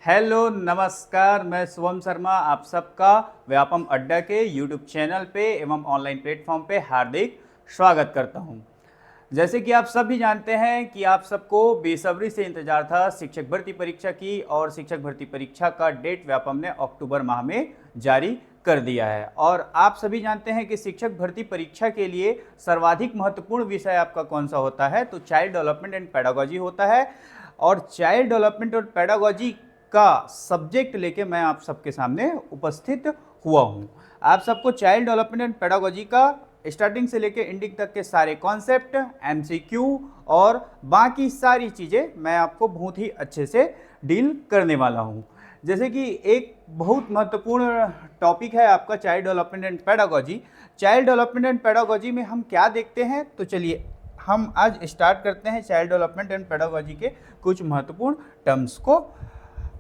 Hello नमस्कार, मैं शुभम शर्मा आप सबका व्यापम अड्डा के यूट्यूब चैनल पे एवं ऑनलाइन प्लेटफॉर्म पे हार्दिक स्वागत करता हूं। जैसे कि आप सब भी जानते हैं कि आप सबको बेसब्री से इंतजार था शिक्षक भर्ती परीक्षा की, और शिक्षक भर्ती परीक्षा का डेट व्यापम ने अक्टूबर माह में जारी कर दिया है। और आप सभी जानते हैं कि शिक्षक भर्ती परीक्षा के लिए सर्वाधिक महत्वपूर्ण विषय आपका कौन सा होता है, तो चाइल्ड डेवलपमेंट एंड पेडागोजी होता है। और चाइल्ड डेवलपमेंट और पेडागोजी का सब्जेक्ट लेके मैं आप सबके सामने उपस्थित हुआ हूं। आप सबको चाइल्ड डेवलपमेंट एंड पेडागोजी का स्टार्टिंग से लेके एंडिंग तक के सारे कॉन्सेप्ट, एमसीक्यू और बाकी सारी चीज़ें मैं आपको बहुत ही अच्छे से डील करने वाला हूं। जैसे कि एक बहुत महत्वपूर्ण टॉपिक है आपका child development and pedagogy. Child development and pedagogy में हम क्या देखते हैं, तो चलिए हम आज स्टार्ट करते हैं चाइल्ड डेवलपमेंट एंड पेडागोजी के कुछ महत्वपूर्ण टर्म्स को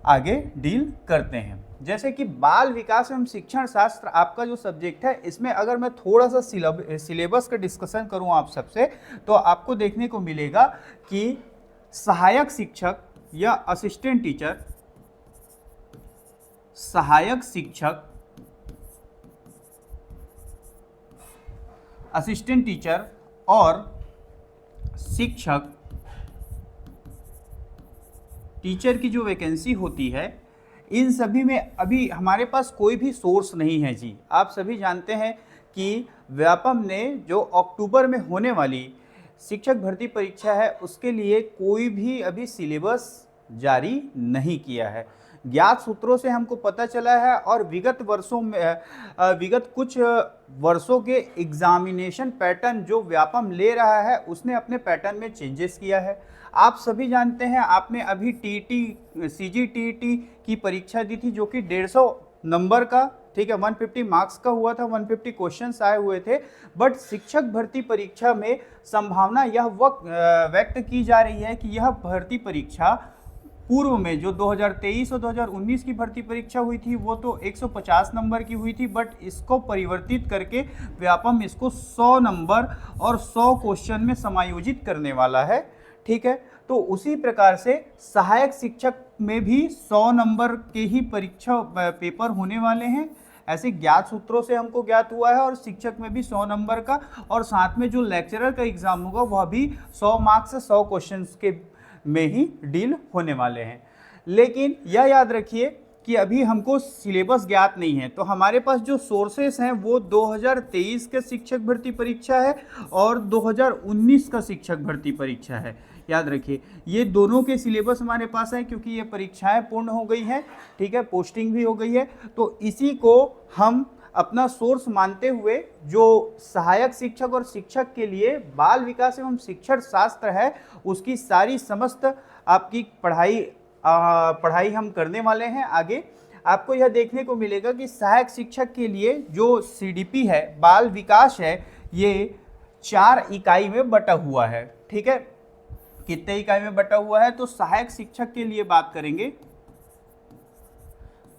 आगे डील करते हैं। जैसे कि बाल विकास एवं शिक्षण शास्त्र आपका जो सब्जेक्ट है, इसमें अगर मैं थोड़ा सा सिलेबस का डिस्कशन करूं आप सबसे, तो आपको देखने को मिलेगा कि सहायक शिक्षक या असिस्टेंट टीचर, सहायक शिक्षक, असिस्टेंट टीचर और शिक्षक टीचर की जो वैकेंसी होती है, इन सभी में अभी हमारे पास कोई भी सोर्स नहीं है जी। आप सभी जानते हैं कि व्यापम ने जो अक्टूबर में होने वाली शिक्षक भर्ती परीक्षा है, उसके लिए कोई भी अभी सिलेबस जारी नहीं किया है। ज्ञात सूत्रों से हमको पता चला है, और विगत वर्षों में विगत कुछ वर्षों के एग्जामिनेशन पैटर्न जो व्यापम ले रहा है, उसने अपने पैटर्न में चेंजेस किया है। आप सभी जानते हैं, आपने अभी टीटी सीजीटीटी की परीक्षा दी थी, जो कि 150 नंबर का, ठीक है, 150 मार्क्स का हुआ था, 150 क्वेश्चंस आए हुए थे। बट शिक्षक भर्ती परीक्षा में संभावना यह व्यक्त की जा रही है कि यह भर्ती परीक्षा पूर्व में जो 2023 और 2019 की भर्ती परीक्षा हुई थी, वो तो 150 नंबर की हुई थी, बट इसको परिवर्तित करके व्यापम इसको 100 नंबर और 100 क्वेश्चन में समायोजित करने वाला है, ठीक है। तो उसी प्रकार से सहायक शिक्षक में भी 100 नंबर के ही परीक्षा पेपर होने वाले हैं, ऐसे ज्ञात सूत्रों से हमको ज्ञात हुआ है। और शिक्षक में भी 100 नंबर का, और साथ में जो लेक्चरर का एग्जाम होगा वह भी 100 मार्क्स से 100 क्वेश्चंस के में ही डील होने वाले हैं। लेकिन यह याद रखिए कि अभी हमको सिलेबस ज्ञात नहीं है, तो हमारे पास जो सोर्सेस हैं वो 2023 का शिक्षक भर्ती परीक्षा है और 2019 का शिक्षक भर्ती परीक्षा है। याद रखिए, ये दोनों के सिलेबस हमारे पास है, क्योंकि ये परीक्षाएं पूर्ण हो गई हैं, ठीक है, पोस्टिंग भी हो गई है। तो इसी को हम अपना सोर्स मानते हुए जो सहायक शिक्षक और शिक्षक के लिए बाल विकास एवं शिक्षण शास्त्र है, उसकी सारी समस्त आपकी पढ़ाई हम करने वाले हैं। आगे आपको यह देखने को मिलेगा कि सहायक शिक्षक के लिए जो सीडीपी है, बाल विकास है, ये 4 इकाई में बटा हुआ है, ठीक है। कितने इकाई में बटा हुआ है, तो सहायक शिक्षक के लिए बात करेंगे।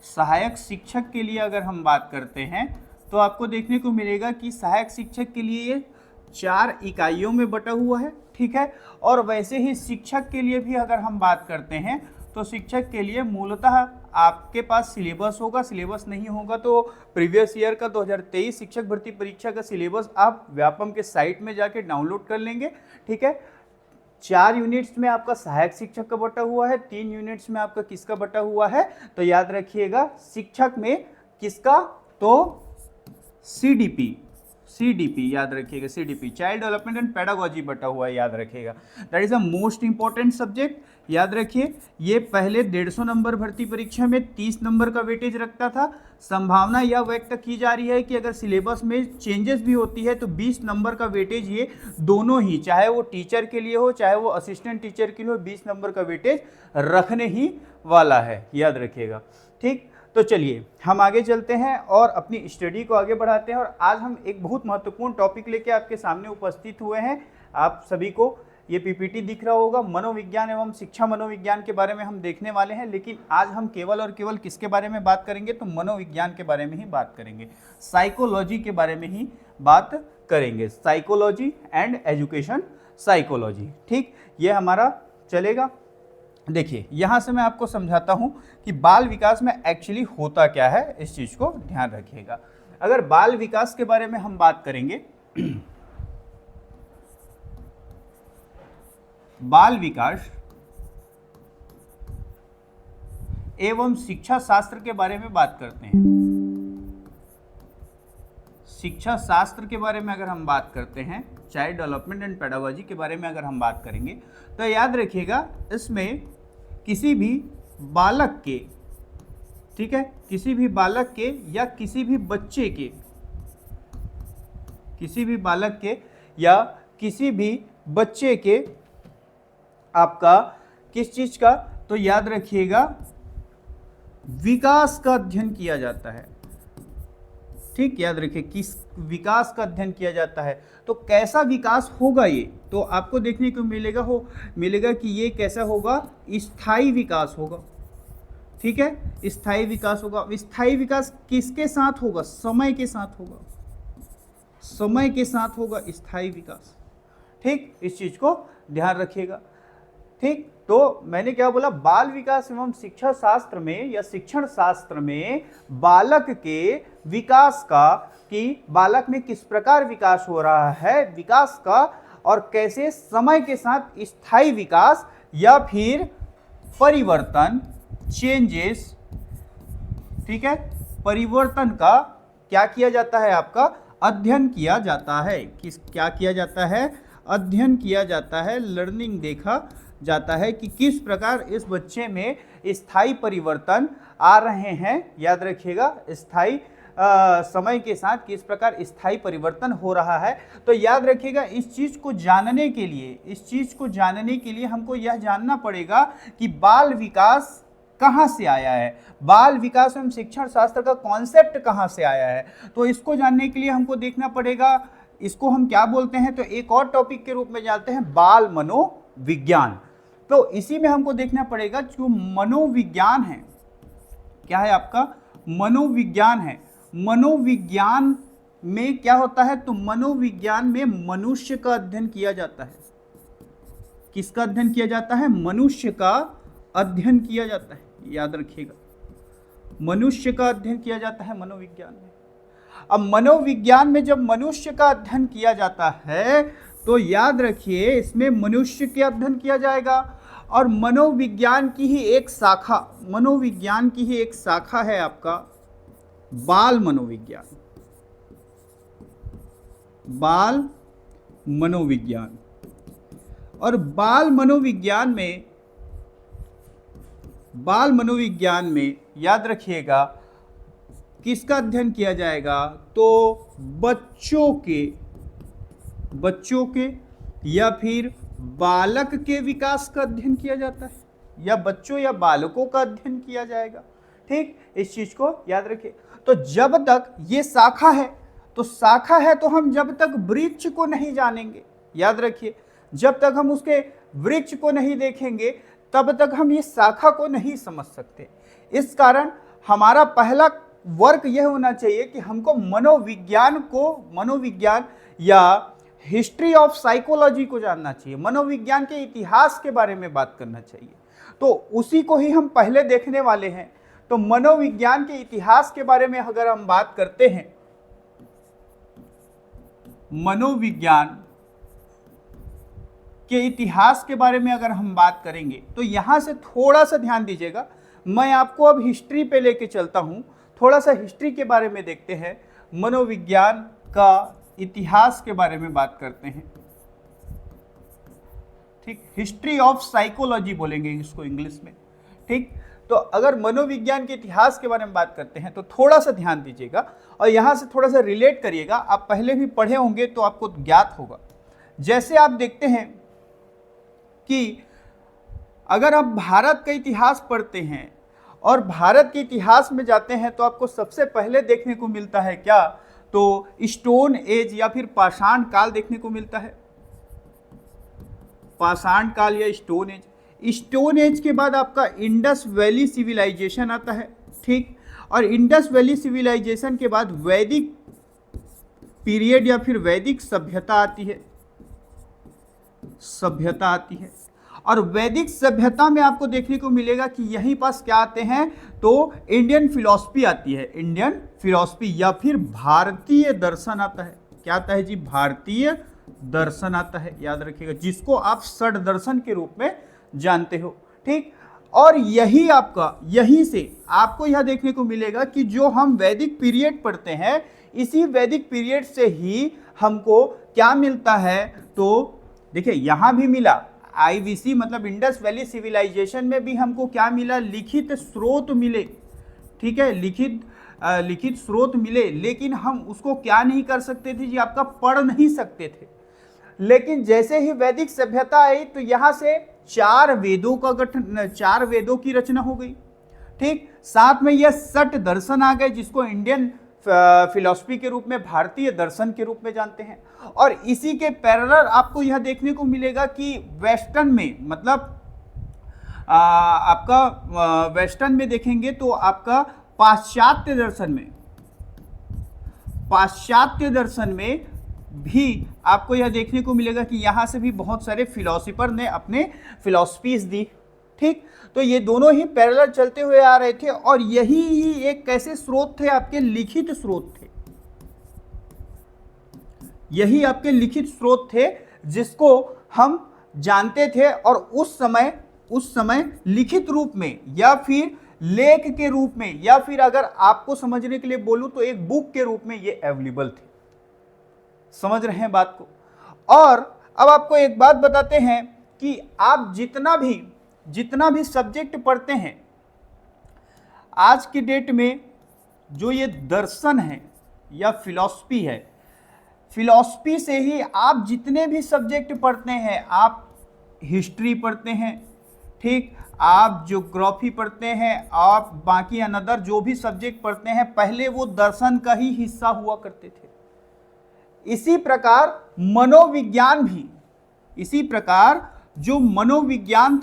सहायक शिक्षक के लिए अगर हम बात करते हैं, तो आपको देखने को मिलेगा कि सहायक शिक्षक के लिए ये 4 इकाइयों में बटा हुआ है, ठीक है। और वैसे ही शिक्षक के लिए भी अगर हम बात करते हैं, तो शिक्षक के लिए मूलतः आपके पास सिलेबस होगा, सिलेबस नहीं होगा तो प्रीवियस ईयर का 2023 शिक्षक भर्ती परीक्षा का सिलेबस आप व्यापम के साइट में जाके डाउनलोड कर लेंगे, ठीक है। 4 यूनिट्स में आपका सहायक शिक्षक का बटा हुआ है, 3 यूनिट्स में आपका किसका बटा हुआ है, तो याद रखिएगा शिक्षक में किसका, तो सीडीपी याद रखिएगा, CDP child development and pedagogy बटा हुआ है, याद रखिएगा। That is a most important subject. याद रखिए, ये पहले 150 नंबर भर्ती परीक्षा में 30 नंबर का वेटेज रखता था। संभावना यह व्यक्त की जा रही है कि अगर सिलेबस में चेंजेस भी होती है तो 20 नंबर का वेटेज ये दोनों ही, चाहे वो टीचर के लिए हो चाहे वो असिस्टेंट टीचर के लिए हो, 20 नंबर का वेटेज रखने ही वाला है, याद रखिएगा, ठीक। तो चलिए हम आगे चलते हैं और अपनी स्टडी को आगे बढ़ाते हैं। और आज हम एक बहुत महत्वपूर्ण टॉपिक लेके आपके सामने उपस्थित हुए हैं। आप सभी को ये पीपीटी दिख रहा होगा, मनोविज्ञान एवं शिक्षा मनोविज्ञान के बारे में हम देखने वाले हैं। लेकिन आज हम केवल और केवल किसके बारे में बात करेंगे, तो मनोविज्ञान के बारे में ही बात करेंगे, साइकोलॉजी के बारे में ही बात करेंगे, साइकोलॉजी एंड एजुकेशन साइकोलॉजी, ठीक, ये हमारा चलेगा। देखिए यहाँ से मैं आपको समझाता हूँ कि बाल विकास में एक्चुअली होता क्या है, इस चीज़ को ध्यान रखिएगा। अगर बाल विकास के बारे में हम बात करेंगे, बाल विकास एवं शिक्षा शास्त्र के बारे में बात करते हैं। शिक्षा शास्त्र के बारे में अगर हम बात करते हैं, चाइल्ड डेवलपमेंट एंड पेडागोजी के बारे में अगर हम बात करेंगे, तो याद रखिएगा इसमें किसी भी बालक के, ठीक है, किसी भी बालक के या किसी भी बच्चे के, किसी भी बालक के या किसी भी बच्चे के आपका किस चीज का, तो याद रखिएगा विकास का अध्ययन किया जाता है। ठीक, याद रखिए किस विकास का अध्ययन किया जाता है। तो कैसा विकास होगा ये, तो आपको देखने को मिलेगा कि ये कैसा होगा, स्थायी विकास होगा। ठीक है, स्थायी विकास होगा। स्थायी विकास किसके साथ होगा, समय के साथ होगा, समय के साथ होगा स्थायी विकास। ठीक, इस चीज को ध्यान रखिएगा। ठीक, तो मैंने क्या बोला, बाल विकास एवं शिक्षा शास्त्र में या शिक्षण शास्त्र में बालक के विकास का, कि बालक में किस प्रकार विकास हो रहा है, विकास का, और कैसे समय के साथ स्थायी विकास या फिर परिवर्तन, चेंजेस, ठीक है, परिवर्तन का क्या किया जाता है, आपका अध्ययन किया जाता है। क्या किया जाता है, अध्ययन किया जाता है, लर्निंग देखा जाता है कि किस प्रकार इस बच्चे में स्थायी परिवर्तन आ रहे हैं। याद रखिएगा स्थायी समय के साथ किस प्रकार स्थायी परिवर्तन हो रहा है। तो याद रखिएगा इस चीज को जानने के लिए हमको यह जानना पड़ेगा कि बाल विकास कहाँ से आया है, बाल विकास एवं शिक्षण शास्त्र का कॉन्सेप्ट कहाँ से आया है। तो इसको जानने के लिए हमको देखना पड़ेगा, इसको हम क्या बोलते हैं, तो एक और टॉपिक के रूप में जानते हैं बाल मनोविज्ञान। तो इसी में हमको देखना पड़ेगा जो मनोविज्ञान है, क्या है आपका मनोविज्ञान है। मनोविज्ञान में क्या होता है, तो मनोविज्ञान में मनुष्य का अध्ययन किया जाता है। किसका अध्ययन किया जाता है, मनुष्य का अध्ययन किया जाता है। याद रखिएगा मनुष्य का अध्ययन किया जाता है मनोविज्ञान में। अब मनोविज्ञान में जब मनुष्य का अध्ययन किया जाता है तो याद रखिए इसमें मनुष्य का अध्ययन किया जाएगा, और मनोविज्ञान की ही एक शाखा है आपका बाल मनोविज्ञान। बाल मनोविज्ञान, और बाल मनोविज्ञान में याद रखिएगा किसका अध्ययन किया जाएगा, तो बच्चों के या फिर बालक के विकास का अध्ययन किया जाता है, या बच्चों या बालकों का अध्ययन किया जाएगा। ठीक, इस चीज को याद रखिए। तो जब तक ये शाखा है तो हम जब तक वृक्ष को नहीं जानेंगे, याद रखिए जब तक हम उसके वृक्ष को नहीं देखेंगे तब तक हम ये शाखा को नहीं समझ सकते। इस कारण हमारा पहला वर्क यह होना चाहिए कि हमको मनोविज्ञान या हिस्ट्री ऑफ साइकोलॉजी को जानना चाहिए, मनोविज्ञान के इतिहास के बारे में बात करना चाहिए। तो उसी को ही हम पहले देखने वाले हैं। तो मनोविज्ञान के इतिहास के बारे में अगर हम बात करते हैं, मनोविज्ञान के इतिहास के बारे में अगर हम बात करेंगे, तो यहां से थोड़ा सा ध्यान दीजिएगा। मैं आपको अब हिस्ट्री पे लेके चलता हूं, थोड़ा सा हिस्ट्री के बारे में देखते हैं, मनोविज्ञान का इतिहास के बारे में बात करते हैं। ठीक, हिस्ट्री ऑफ साइकोलॉजी बोलेंगे इसको इंग्लिश में। ठीक, तो अगर मनोविज्ञान के इतिहास के बारे में बात करते हैं तो थोड़ा सा ध्यान दीजिएगा और यहां से थोड़ा सा रिलेट करिएगा। आप पहले भी पढ़े होंगे तो आपको ज्ञात होगा। जैसे आप देखते हैं कि अगर आप भारत का इतिहास पढ़ते हैं और भारत के इतिहास में जाते हैं तो आपको सबसे पहले देखने को मिलता है क्या, तो स्टोन एज या फिर पाषाण काल देखने को मिलता है। पाषाण काल या स्टोन एज। स्टोन एज के बाद आपका इंडस वैली सिविलाइजेशन आता है। ठीक, और इंडस वैली सिविलाइजेशन के बाद वैदिक पीरियड या फिर वैदिक सभ्यता आती है। और वैदिक सभ्यता में आपको देखने को मिलेगा कि यहीं पास क्या आते हैं, तो इंडियन फिलॉसफी आती है, इंडियन फिलॉसफी या फिर भारतीय दर्शन आता है। क्या आता है जी? भारतीय दर्शन आता है, याद रखिएगा, जिसको आप षड दर्शन के रूप में जानते हो। ठीक, और यही आपका, यहीं से आपको यह देखने को मिलेगा कि जो हम वैदिक पीरियड पढ़ते हैं, इसी वैदिक पीरियड से ही हमको क्या मिलता है, तो देखिए यहाँ भी मिला, IVC मतलब इंडस वैली सिविलाइजेशन में भी हमको क्या मिला, लिखित स्रोत मिले। ठीक है, लिखित स्रोत मिले, लेकिन हम उसको क्या नहीं कर सकते थे जी, आपका पढ़ नहीं सकते थे। लेकिन जैसे ही वैदिक सभ्यता आई तो यहाँ से 4 वेदों का गठन, 4 वेदों की रचना हो गई। ठीक, साथ में यह षट दर्शन आ गए, जिसको इंडियन फिलॉसफी के रूप में, भारतीय दर्शन के रूप में जानते हैं। और इसी के पैरेलल आपको यह देखने को मिलेगा कि वेस्टर्न में, मतलब आपका वेस्टर्न में देखेंगे तो आपका पाश्चात्य दर्शन में भी आपको यह देखने को मिलेगा कि यहाँ से भी बहुत सारे फिलोसोफर ने अपने फिलॉसफीज दी। ठीक, तो ये दोनों ही पैरेलल चलते हुए आ रहे थे, और यही ही एक कैसे स्रोत थे, आपके लिखित स्रोत थे। यही आपके लिखित स्रोत थे जिसको हम जानते थे, और उस समय लिखित रूप में या फिर लेख के रूप में, या फिर अगर आपको समझने के लिए बोलूं तो एक बुक के रूप में ये अवेलेबल थे। समझ रहे हैं बात को? और अब आपको एक बात बताते हैं कि आप जितना भी सब्जेक्ट पढ़ते हैं आज की डेट में, जो ये दर्शन है या फिलॉसफी है, फिलॉसफी से ही आप जितने भी सब्जेक्ट पढ़ते हैं, आप हिस्ट्री पढ़ते हैं, ठीक, आप ज्योग्राफी पढ़ते हैं, आप बाकी अनदर जो भी सब्जेक्ट पढ़ते हैं, पहले वो दर्शन का ही हिस्सा हुआ करते थे। इसी प्रकार मनोविज्ञान भी, इसी प्रकार जो मनोविज्ञान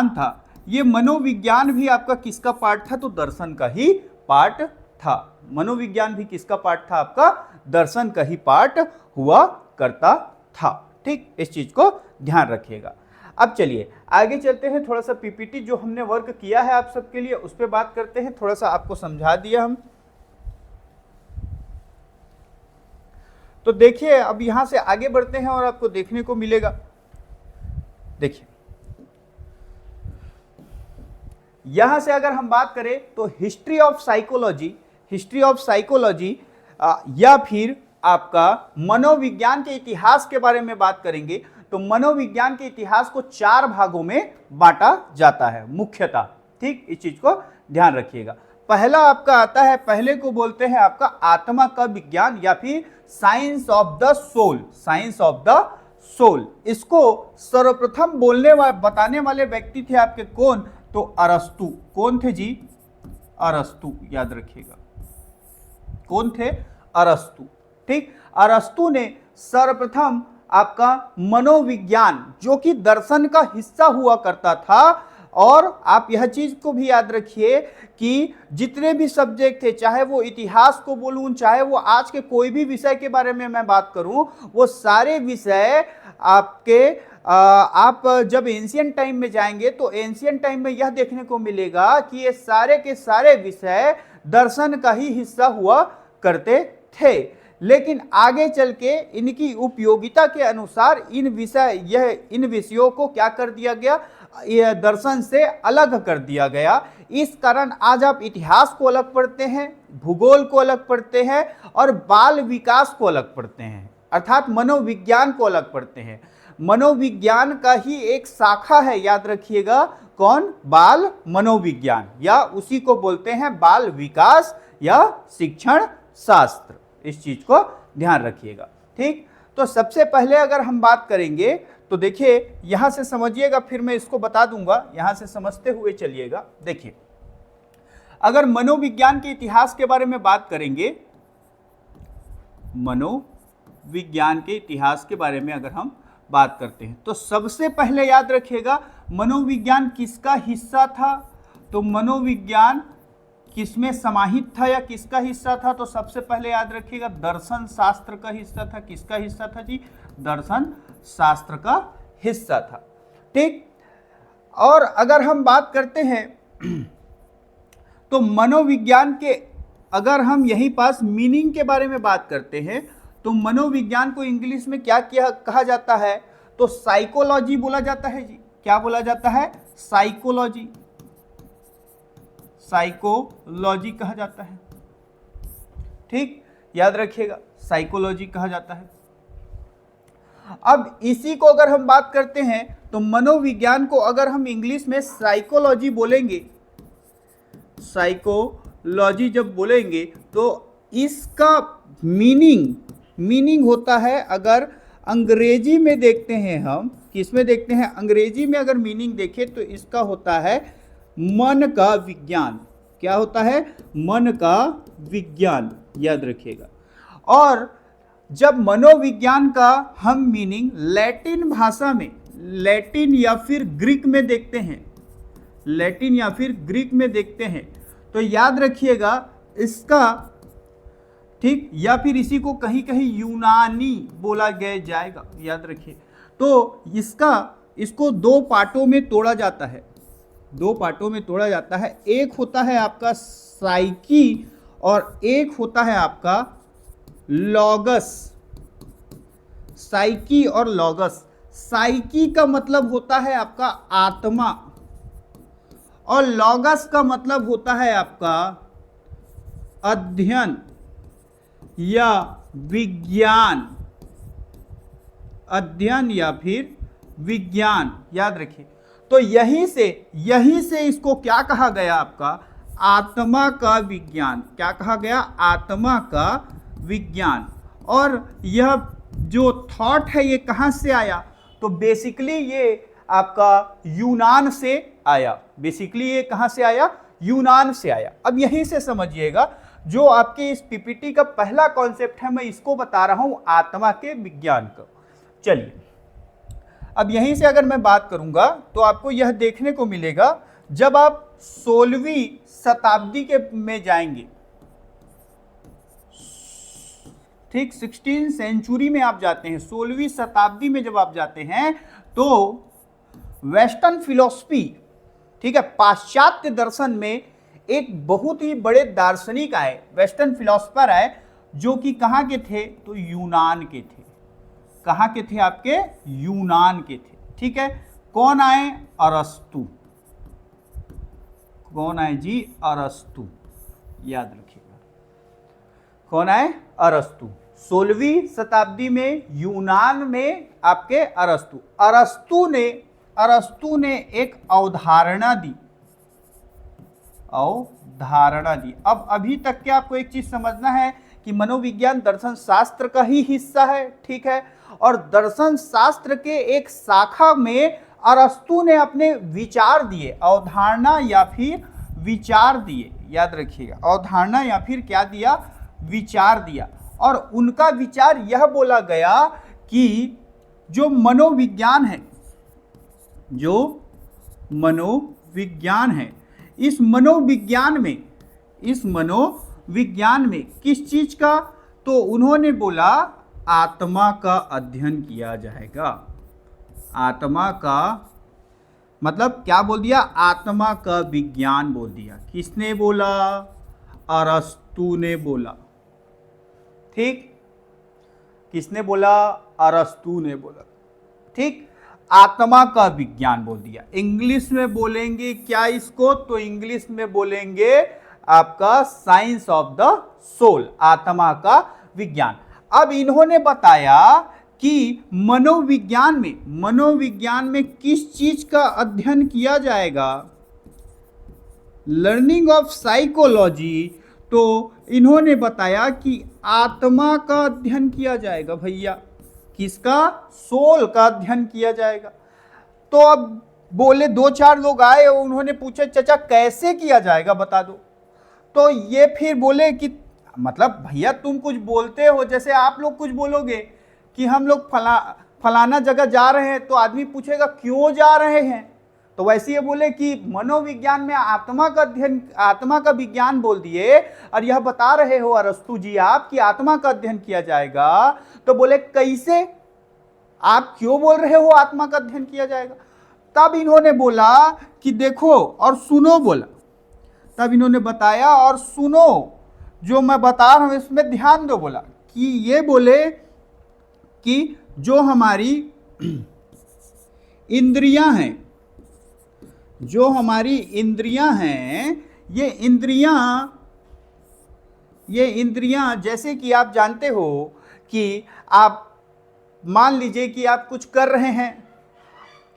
था, ये मनोविज्ञान भी आपका किसका पार्ट था, तो दर्शन का ही पार्ट था। मनोविज्ञान भी किसका पार्ट था, आपका दर्शन का ही पार्ट हुआ करता था। ठीक, इस चीज को ध्यान रखिएगा। अब चलिए आगे चलते हैं, थोड़ा सा पीपीटी जो हमने वर्क किया है आप सबके लिए उस पर बात करते हैं। थोड़ा सा आपको समझा दिया हम, तो देखिए अब यहां से आगे बढ़ते हैं और आपको देखने को मिलेगा, देखिए यहां से अगर हम बात करें तो हिस्ट्री ऑफ साइकोलॉजी या फिर आपका मनोविज्ञान के इतिहास के बारे में बात करेंगे, तो मनोविज्ञान के इतिहास को 4 भागों में बांटा जाता है मुख्यतः। ठीक, इस चीज को ध्यान रखिएगा। पहला आपका आता है, पहले को बोलते हैं आपका आत्मा का विज्ञान या फिर साइंस ऑफ द सोल। इसको सर्वप्रथम बताने वाले व्यक्ति थे आपके कौन, तो अरस्तु। कौन थे जी? अरस्तु, याद रखिएगा, कौन थे? अरस्तु। ठीक, अरस्तु ने सर्वप्रथम आपका मनोविज्ञान, जो कि दर्शन का हिस्सा हुआ करता था, और आप यह चीज को भी याद रखिए कि जितने भी सब्जेक्ट थे, चाहे वो इतिहास को बोलूं, चाहे वो आज के कोई भी विषय के बारे में मैं बात करूं, वो सारे विषय आपके आप जब एंशिएंट टाइम में जाएंगे तो एंशिएंट टाइम में यह देखने को मिलेगा कि ये सारे के सारे विषय दर्शन का ही हिस्सा हुआ करते थे। लेकिन आगे चल के इनकी उपयोगिता के अनुसार इन विषयों को क्या कर दिया गया, यह दर्शन से अलग कर दिया गया। इस कारण आज आप इतिहास को अलग पढ़ते हैं, भूगोल को अलग पढ़ते हैं, और बाल विकास को अलग पढ़ते हैं, अर्थात मनोविज्ञान को अलग पढ़ते हैं। मनोविज्ञान का ही एक शाखा है, याद रखिएगा, कौन? बाल मनोविज्ञान, या उसी को बोलते हैं बाल विकास या शिक्षण शास्त्र। इस चीज को ध्यान रखिएगा। ठीक, तो सबसे पहले अगर हम बात करेंगे तो देखिए यहां से समझिएगा, फिर मैं इसको बता दूंगा, यहां से समझते हुए चलिएगा। देखिए अगर मनोविज्ञान के इतिहास के बारे में बात करेंगे, मनोविज्ञान के इतिहास के बारे में अगर हम बात करते हैं, तो सबसे पहले याद रखिएगा मनोविज्ञान किसका हिस्सा था, तो मनोविज्ञान किसमें समाहित था या किसका हिस्सा था? तो सबसे पहले याद रखिएगा दर्शन शास्त्र का हिस्सा था। किसका हिस्सा था जी? दर्शन शास्त्र का हिस्सा था। ठीक। और अगर हम बात करते हैं तो मनोविज्ञान के, अगर हम यहीं पास मीनिंग के बारे में बात करते हैं तो मनोविज्ञान को इंग्लिश में क्या कहा जाता है? तो साइकोलॉजी बोला जाता है जी। क्या बोला जाता है? साइकोलॉजी। साइकोलॉजी कहा जाता है। ठीक, याद रखिएगा साइकोलॉजी कहा जाता है। अब इसी को अगर हम बात करते हैं तो मनोविज्ञान को अगर हम इंग्लिश में साइकोलॉजी बोलेंगे, साइकोलॉजी जब बोलेंगे तो इसका मीनिंग होता है, अगर अंग्रेजी में देखते हैं हम, किसमें देखते हैं? अंग्रेजी में अगर मीनिंग देखें तो इसका होता है मन का विज्ञान। क्या होता है? मन का विज्ञान, याद रखिएगा। और जब मनोविज्ञान का हम मीनिंग लैटिन भाषा में, लैटिन या फिर ग्रीक में देखते हैं, लैटिन या फिर ग्रीक में देखते हैं तो याद रखिएगा इसका, ठीक, या फिर इसी को कहीं कहीं यूनानी बोला गया जाएगा, याद रखिए। तो इसको दो पार्टों में तोड़ा जाता है, दो पार्टों में तोड़ा जाता है। एक होता है आपका साइकी और एक होता है आपका लॉगस। साइकी और लॉगस। साइकी का मतलब होता है आपका आत्मा और लॉगस का मतलब होता है आपका अध्ययन या विज्ञान। अध्ययन या फिर विज्ञान, याद रखिए। तो यहीं से इसको क्या कहा गया? आपका आत्मा का विज्ञान। क्या कहा गया? आत्मा का विज्ञान। और यह जो थॉट है ये कहाँ से आया? तो बेसिकली ये आपका यूनान से आया। बेसिकली ये कहाँ से आया? यूनान से आया। अब यहीं से समझिएगा, जो आपके इस पीपीटी का पहला कॉन्सेप्ट है मैं इसको बता रहा हूं, आत्मा के विज्ञान का। चलिए, अब यहीं से अगर मैं बात करूंगा तो आपको यह देखने को मिलेगा, जब आप 16वीं शताब्दी के में जाएंगे, ठीक 16 सेंचुरी में आप जाते हैं, 16वीं शताब्दी में जब आप जाते हैं तो वेस्टर्न फिलॉसफी, ठीक है, पाश्चात्य दर्शन में एक बहुत ही बड़े दार्शनिक आए, वेस्टर्न फिलोसफर आए, जो कि कहाँ के थे? तो यूनान के थे। कहाँ के थे? आपके यूनान के थे। ठीक है, कौन आए? अरस्तु। कौन आए जी? अरस्तु, याद रखिएगा। कौन आए? अरस्तु। 16वीं शताब्दी में यूनान में आपके अरस्तु। अरस्तु ने एक अवधारणा दी। अब अभी तक के आपको एक चीज समझना है कि मनोविज्ञान दर्शन शास्त्र का ही हिस्सा है, ठीक है, और दर्शन शास्त्र के एक शाखा में अरस्तु ने अपने विचार दिए, अवधारणा या फिर विचार दिए, याद रखिएगा। अवधारणा या फिर क्या दिया? विचार दिया। और उनका विचार यह बोला गया कि जो मनोविज्ञान है, जो मनोविज्ञान है, इस मनोविज्ञान में किस चीज का? तो उन्होंने बोला आत्मा का अध्ययन किया जाएगा। आत्मा का मतलब क्या बोल दिया? आत्मा का विज्ञान बोल दिया। किसने बोला? अरस्तु ने बोला। ठीक, किसने बोला? अरस्तु ने बोला। ठीक, आत्मा का विज्ञान बोल दिया। इंग्लिश में बोलेंगे क्या इसको? तो इंग्लिश में बोलेंगे आपका साइंस ऑफ द सोल, आत्मा का विज्ञान। अब इन्होंने बताया कि मनोविज्ञान में किस चीज का अध्ययन किया जाएगा? Learning of psychology. तो इन्होंने बताया कि आत्मा का अध्ययन किया जाएगा भैया। किसका? सोल का अध्ययन किया जाएगा। तो अब बोले, दो चार लोग आए और उन्होंने पूछा चाचा कैसे किया जाएगा बता दो। तो ये फिर बोले कि मतलब भैया तुम कुछ बोलते हो, जैसे आप लोग कुछ बोलोगे कि हम लोग फलाना जगह जा रहे हैं तो आदमी पूछेगा क्यों जा रहे हैं, तो वैसे ये बोले कि मनोविज्ञान में आत्मा का अध्ययन, आत्मा का विज्ञान बोल दिए और यह बता रहे हो अरस्तु जी आप कि आत्मा का अध्ययन किया जाएगा, तो बोले कैसे, आप क्यों बोल रहे हो आत्मा का अध्ययन किया जाएगा? तब इन्होंने बोला कि देखो और सुनो, बोला, तब इन्होंने बताया और सुनो, जो मैं बता रहा हूं इसमें ध्यान दो। बोला कि ये बोले कि जो हमारी इंद्रियां हैं, जो हमारी इंद्रियां हैं, ये इंद्रियां जैसे कि आप जानते हो कि आप मान लीजिए कि आप कुछ कर रहे हैं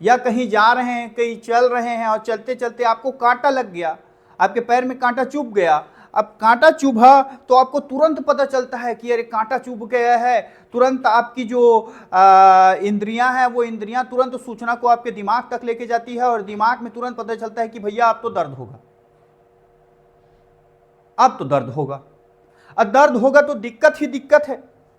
या कहीं जा रहे हैं, कहीं चल रहे हैं और चलते चलते आपको कांटा लग गया, आपके पैर में कांटा चुभ गया। अब कांटा चुभा तो आपको तुरंत पता चलता है कि अरे कांटा चुभ गया है, तुरंत आपकी जो इंद्रियां हैं वो इंद्रियां तुरंत सूचना को आपके दिमाग तक लेके जाती है और दिमाग में तुरंत पता चलता है कि भैया अब तो दर्द होगा, अब तो दर्द होगा, अब दर्द होगा तो दिक्कत ही दिक्कत है।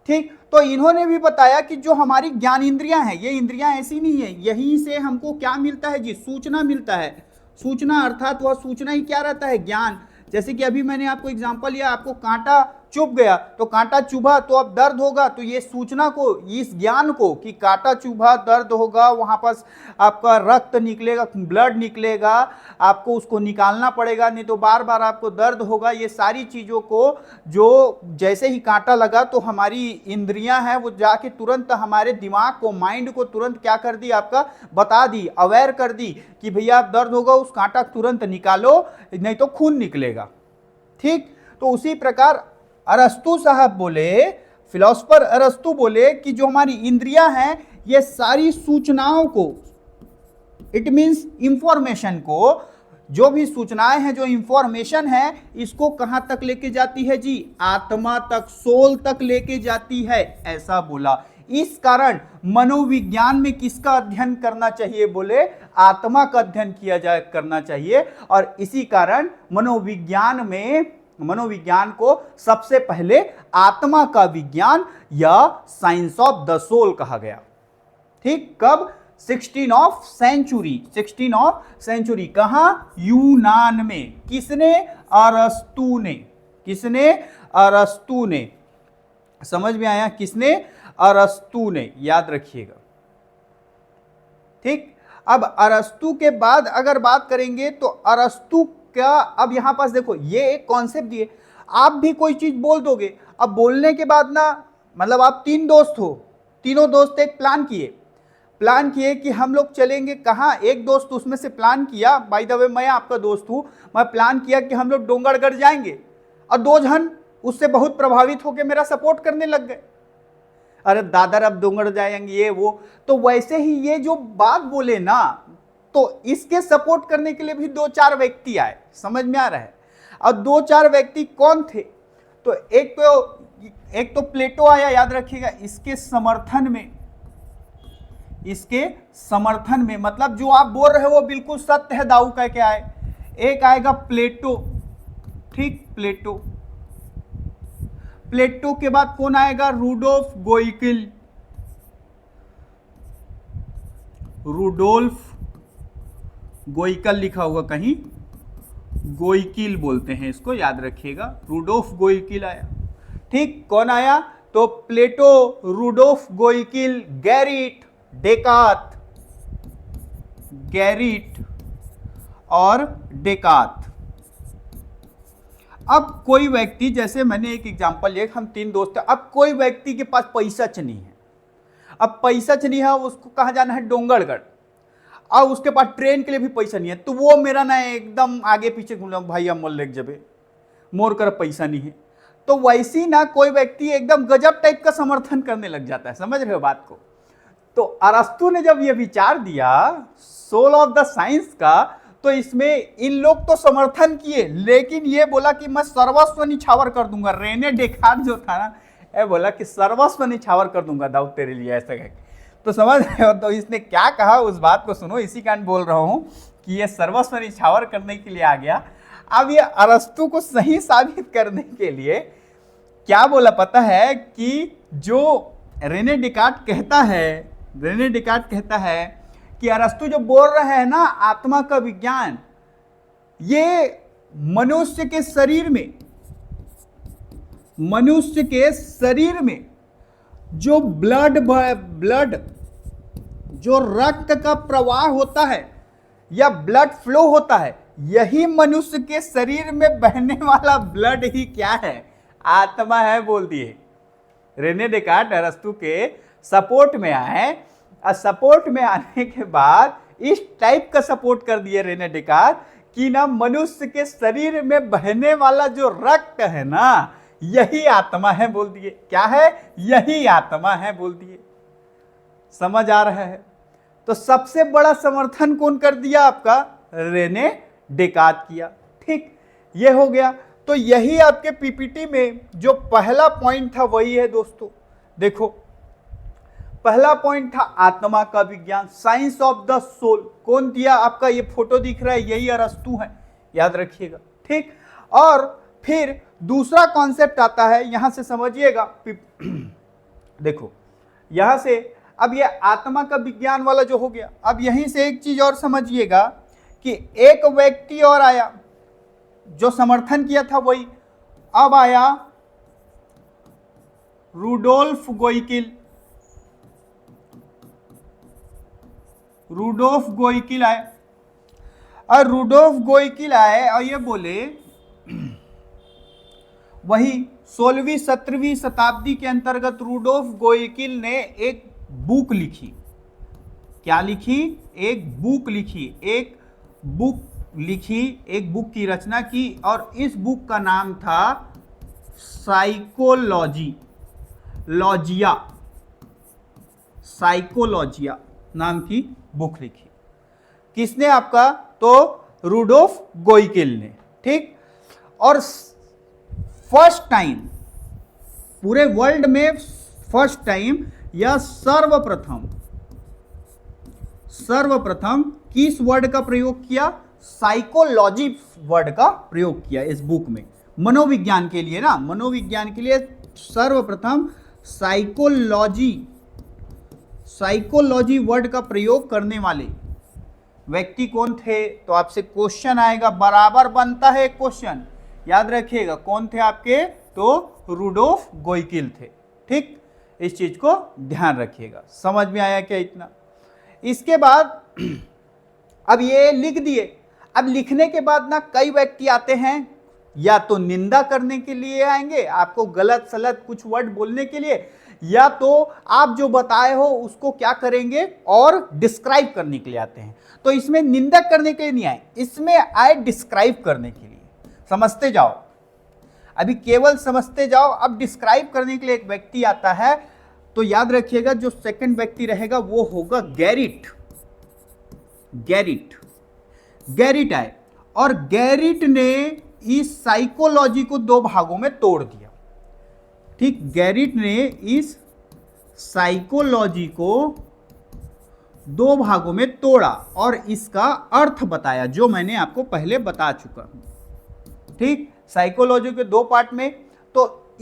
ठीक, तो इन्होंने भी बताया कि जो हमारी ज्ञान इंद्रियां हैं, ये इंद्रियां ऐसी नहीं है, यहीं से हमको क्या मिलता है जी, सूचना मिलता है। सूचना अर्थात वह सूचना ही क्या रहता है, ज्ञान। जैसे कि अभी मैंने आपको एग्जांपल लिया, आपको कांटा चुभ गया, तो कांटा चुभा तो अब दर्द होगा, तो ये सूचना को, इस ज्ञान को कि कांटा चुभा, दर्द होगा, वहां पास आपका रक्त निकलेगा, ब्लड निकलेगा, आपको उसको निकालना पड़ेगा, नहीं तो बार बार आपको दर्द होगा। ये सारी चीजों को जो जैसे ही कांटा लगा तो हमारी इंद्रियां हैं वो जाके तुरंत हमारे दिमाग को, माइंड को तुरंत क्या कर दी, आपका बता दी, अवेयर कर दी कि भैया दर्द होगा, उस कांटा तुरंत निकालो, नहीं तो खून निकलेगा। ठीक, तो उसी प्रकार अरस्तु साहब बोले, फिलोसफर अरस्तु बोले कि जो हमारी इंद्रियां हैं ये सारी सूचनाओं को, इट मींस इंफॉर्मेशन को, जो भी सूचनाएं हैं, जो इंफॉर्मेशन है, इसको कहां तक लेके जाती है जी, आत्मा तक, सोल तक लेके जाती है, ऐसा बोला। इस कारण मनोविज्ञान में किसका अध्ययन करना चाहिए, बोले आत्मा का अध्ययन किया जाए, करना चाहिए। और इसी कारण मनोविज्ञान को सबसे पहले आत्मा का विज्ञान या साइंस ऑफ द सोल कहा गया। ठीक, कब, 16th सेंचुरी। कहां, यूनान में। किसने, अरस्तु ने। किसने, अरस्तु ने। समझ में आया, किसने, अरस्तु ने, याद रखिएगा। ठीक, अब अरस्तु के बाद अगर बात करेंगे तो अरस्तु क्या, अब यहां पास देखो ये एक कॉन्सेप्ट दिए, आप भी कोई चीज बोल दोगे, अब बोलने के बाद ना, मतलब आप 3 दोस्त हो, तीनों दोस्त एक प्लान किए कि हम लोग चलेंगे कहाँ। एक दोस्त उसमें से प्लान किया, बाय द वे मैं आपका दोस्त हूं, मैं प्लान किया कि हम लोग डोंगरगढ़ जाएंगे, और 2 जन उससे बहुत प्रभावित होकर मेरा सपोर्ट करने लग गए, अरे दादर अब डोंगरगढ़ जाएंगे, ये वो। तो वैसे ही ये जो बात बोले ना, तो इसके सपोर्ट करने के लिए भी 2-4 व्यक्ति आए, समझ में आ रहा है। और 2-4 व्यक्ति कौन थे, तो एक तो प्लेटो आया, याद रखिएगा, इसके समर्थन में, मतलब जो आप बोल रहे हो वो बिल्कुल सत्य है, दाऊ कह के आए। एक आएगा प्लेटो। ठीक, प्लेटो के बाद कौन आएगा, रुडोल्फ गोइकल लिखा होगा कहीं, गोइकिल बोलते हैं इसको, याद रखिएगा, रुडोल्फ गोइकिल आया। ठीक, कौन आया, तो प्लेटो, रुडोल्फ गोइकिल, गैरिट और डेकार्त। अब कोई व्यक्ति, जैसे मैंने एक एग्जांपल लिया, हम 3 दोस्त हैं, अब कोई व्यक्ति के पास पैसा नहीं है, अब पैसा नहीं है, उसको कहाँ जाना है, डोंगरगढ़, और उसके पास ट्रेन के लिए भी पैसा नहीं है, तो वो मेरा ना एकदम आगे पीछे घूम रहा, भाई हम मोल लेके जबे मोर कर पैसा नहीं है। तो वैसी ना कोई व्यक्ति एकदम गजब टाइप का समर्थन करने लग जाता है, समझ रहे हो बात को। तो अरस्तु ने जब ये विचार दिया सोल ऑफ द साइंस का, तो इसमें इन लोग तो समर्थन किए, लेकिन ये बोला कि मैं सर्वस्व निछावर कर दूंगा। रेने डेकार्त जो था ना, ये बोला कि सर्वस्व निछावर कर दूंगा दाऊद तेरे लिए, ऐसा कह। तो समझ रहे हो, तो इसने क्या कहा उस बात को सुनो, इसी कारण बोल रहा हूं कि ये सर्वस्व निछावर करने के लिए आ गया। अब ये अरस्तु को सही साबित करने के लिए क्या बोला पता है, कि जो रेने डेकार्त कहता है कि अरस्तु जो बोल रहे हैं ना आत्मा का विज्ञान, ये मनुष्य के शरीर में, मनुष्य के शरीर में जो ब्लड जो रक्त का प्रवाह होता है या ब्लड फ्लो होता है, यही मनुष्य के शरीर में बहने वाला ब्लड ही क्या है, आत्मा है बोल दिए। रेने डेकार्ट अरस्तु के सपोर्ट में आए और सपोर्ट में आने के बाद इस टाइप का सपोर्ट कर दिए रेने डेकार्ट कि ना मनुष्य के शरीर में बहने वाला जो रक्त है ना, यही आत्मा है बोल दिए। क्या है? यही आत्मा है बोल दिए। समझ आ रहा है? तो सबसे बड़ा समर्थन कौन कर दिया आपका? रेने डेकार्ट किया। ठीक, ये हो गया। तो यही आपके पीपीटी में जो पहला पॉइंट था वही है दोस्तों। देखो, पहला पॉइंट था आत्मा का विज्ञान, साइंस ऑफ द सोल। कौन दिया आपका? ये फोटो दिख रहा है, यही अरस्तु है, याद रखिएगा। ठीक, और फिर दूसरा कॉन्सेप्ट आता है, यहां से समझिएगा। देखो, यहां से अब ये आत्मा का विज्ञान वाला जो हो गया, अब यहीं से एक चीज और समझिएगा कि एक व्यक्ति और आया जो समर्थन किया था वही, अब आया रुडोल्फ गोइकिल। रुडोल्फ गोइकिल आए, और रुडोल्फ गोइकिल आए और ये बोले, वही 16वीं 17वीं शताब्दी के अंतर्गत रुडोल्फ गोइकिल ने एक बुक लिखी। क्या लिखी? एक बुक लिखी, एक बुक की रचना की, और इस बुक का नाम था साइकोलॉजिया नाम की बुक लिखी। किसने आपका? तो रुडोल्फ गोइकिल ने। ठीक, और फर्स्ट टाइम पूरे वर्ल्ड में, फर्स्ट टाइम या सर्वप्रथम किस वर्ड का प्रयोग किया? साइकोलॉजी वर्ड का प्रयोग किया इस बुक में। मनोविज्ञान के लिए ना, मनोविज्ञान के लिए सर्वप्रथम साइकोलॉजी वर्ड का प्रयोग करने वाले व्यक्ति कौन थे? तो आपसे क्वेश्चन आएगा, बराबर बनता है क्वेश्चन, याद रखिएगा। कौन थे आपके? तो रुडोल्फ गोइकिल थे। ठीक, इस चीज को ध्यान रखिएगा। समझ में आया क्या इतना? इसके बाद अब ये लिख दिए। अब लिखने के बाद ना कई व्यक्ति आते हैं, या तो निंदा करने के लिए आएंगे, आपको गलत सलत कुछ वर्ड बोलने के लिए, या तो आप जो बताए हो उसको क्या करेंगे और डिस्क्राइब करने के लिए आते हैं। तो इसमें निंदा करने के लिए नहीं आए, इसमें आए डिस्क्राइब करने के लिए। समझते जाओ, अभी केवल समझते जाओ। अब डिस्क्राइब करने के लिए एक व्यक्ति आता है, तो याद रखिएगा जो सेकंड व्यक्ति रहेगा वो होगा गैरिट आए, और गैरिट ने इस साइकोलॉजी को दो भागों में तोड़ दिया। ठीक, गैरिट ने इस साइकोलॉजी को दो भागों में तोड़ा और इसका अर्थ बताया, जो मैंने आपको पहले बता चुका हूं। ठीक, साइकोलॉजी के दो पार्ट में, तो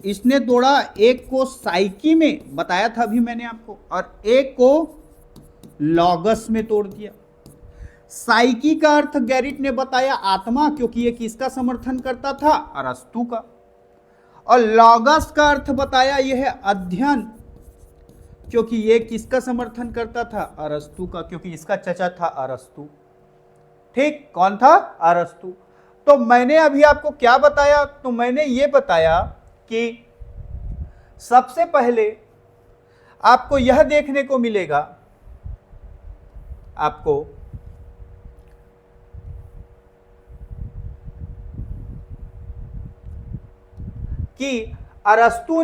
इसने तोड़ा, एक को साइकी में बताया था अभी मैंने आपको, और एक को लॉगस में तोड़ दिया। साइकी का अर्थ गैरिट ने बताया आत्मा, क्योंकि ये किसका समर्थन करता था? अरस्तु का। और लॉगस का अर्थ बताया यह है अध्ययन, क्योंकि ये किसका समर्थन करता था? अरस्तु का, क्योंकि इसका चचा था अरस्तु। ठीक, कौन था? अरस्तु। तो मैंने अभी आपको क्या बताया? तो मैंने ये बताया कि सबसे पहले आपको यह देखने को मिलेगा, आपको कि अरस्तु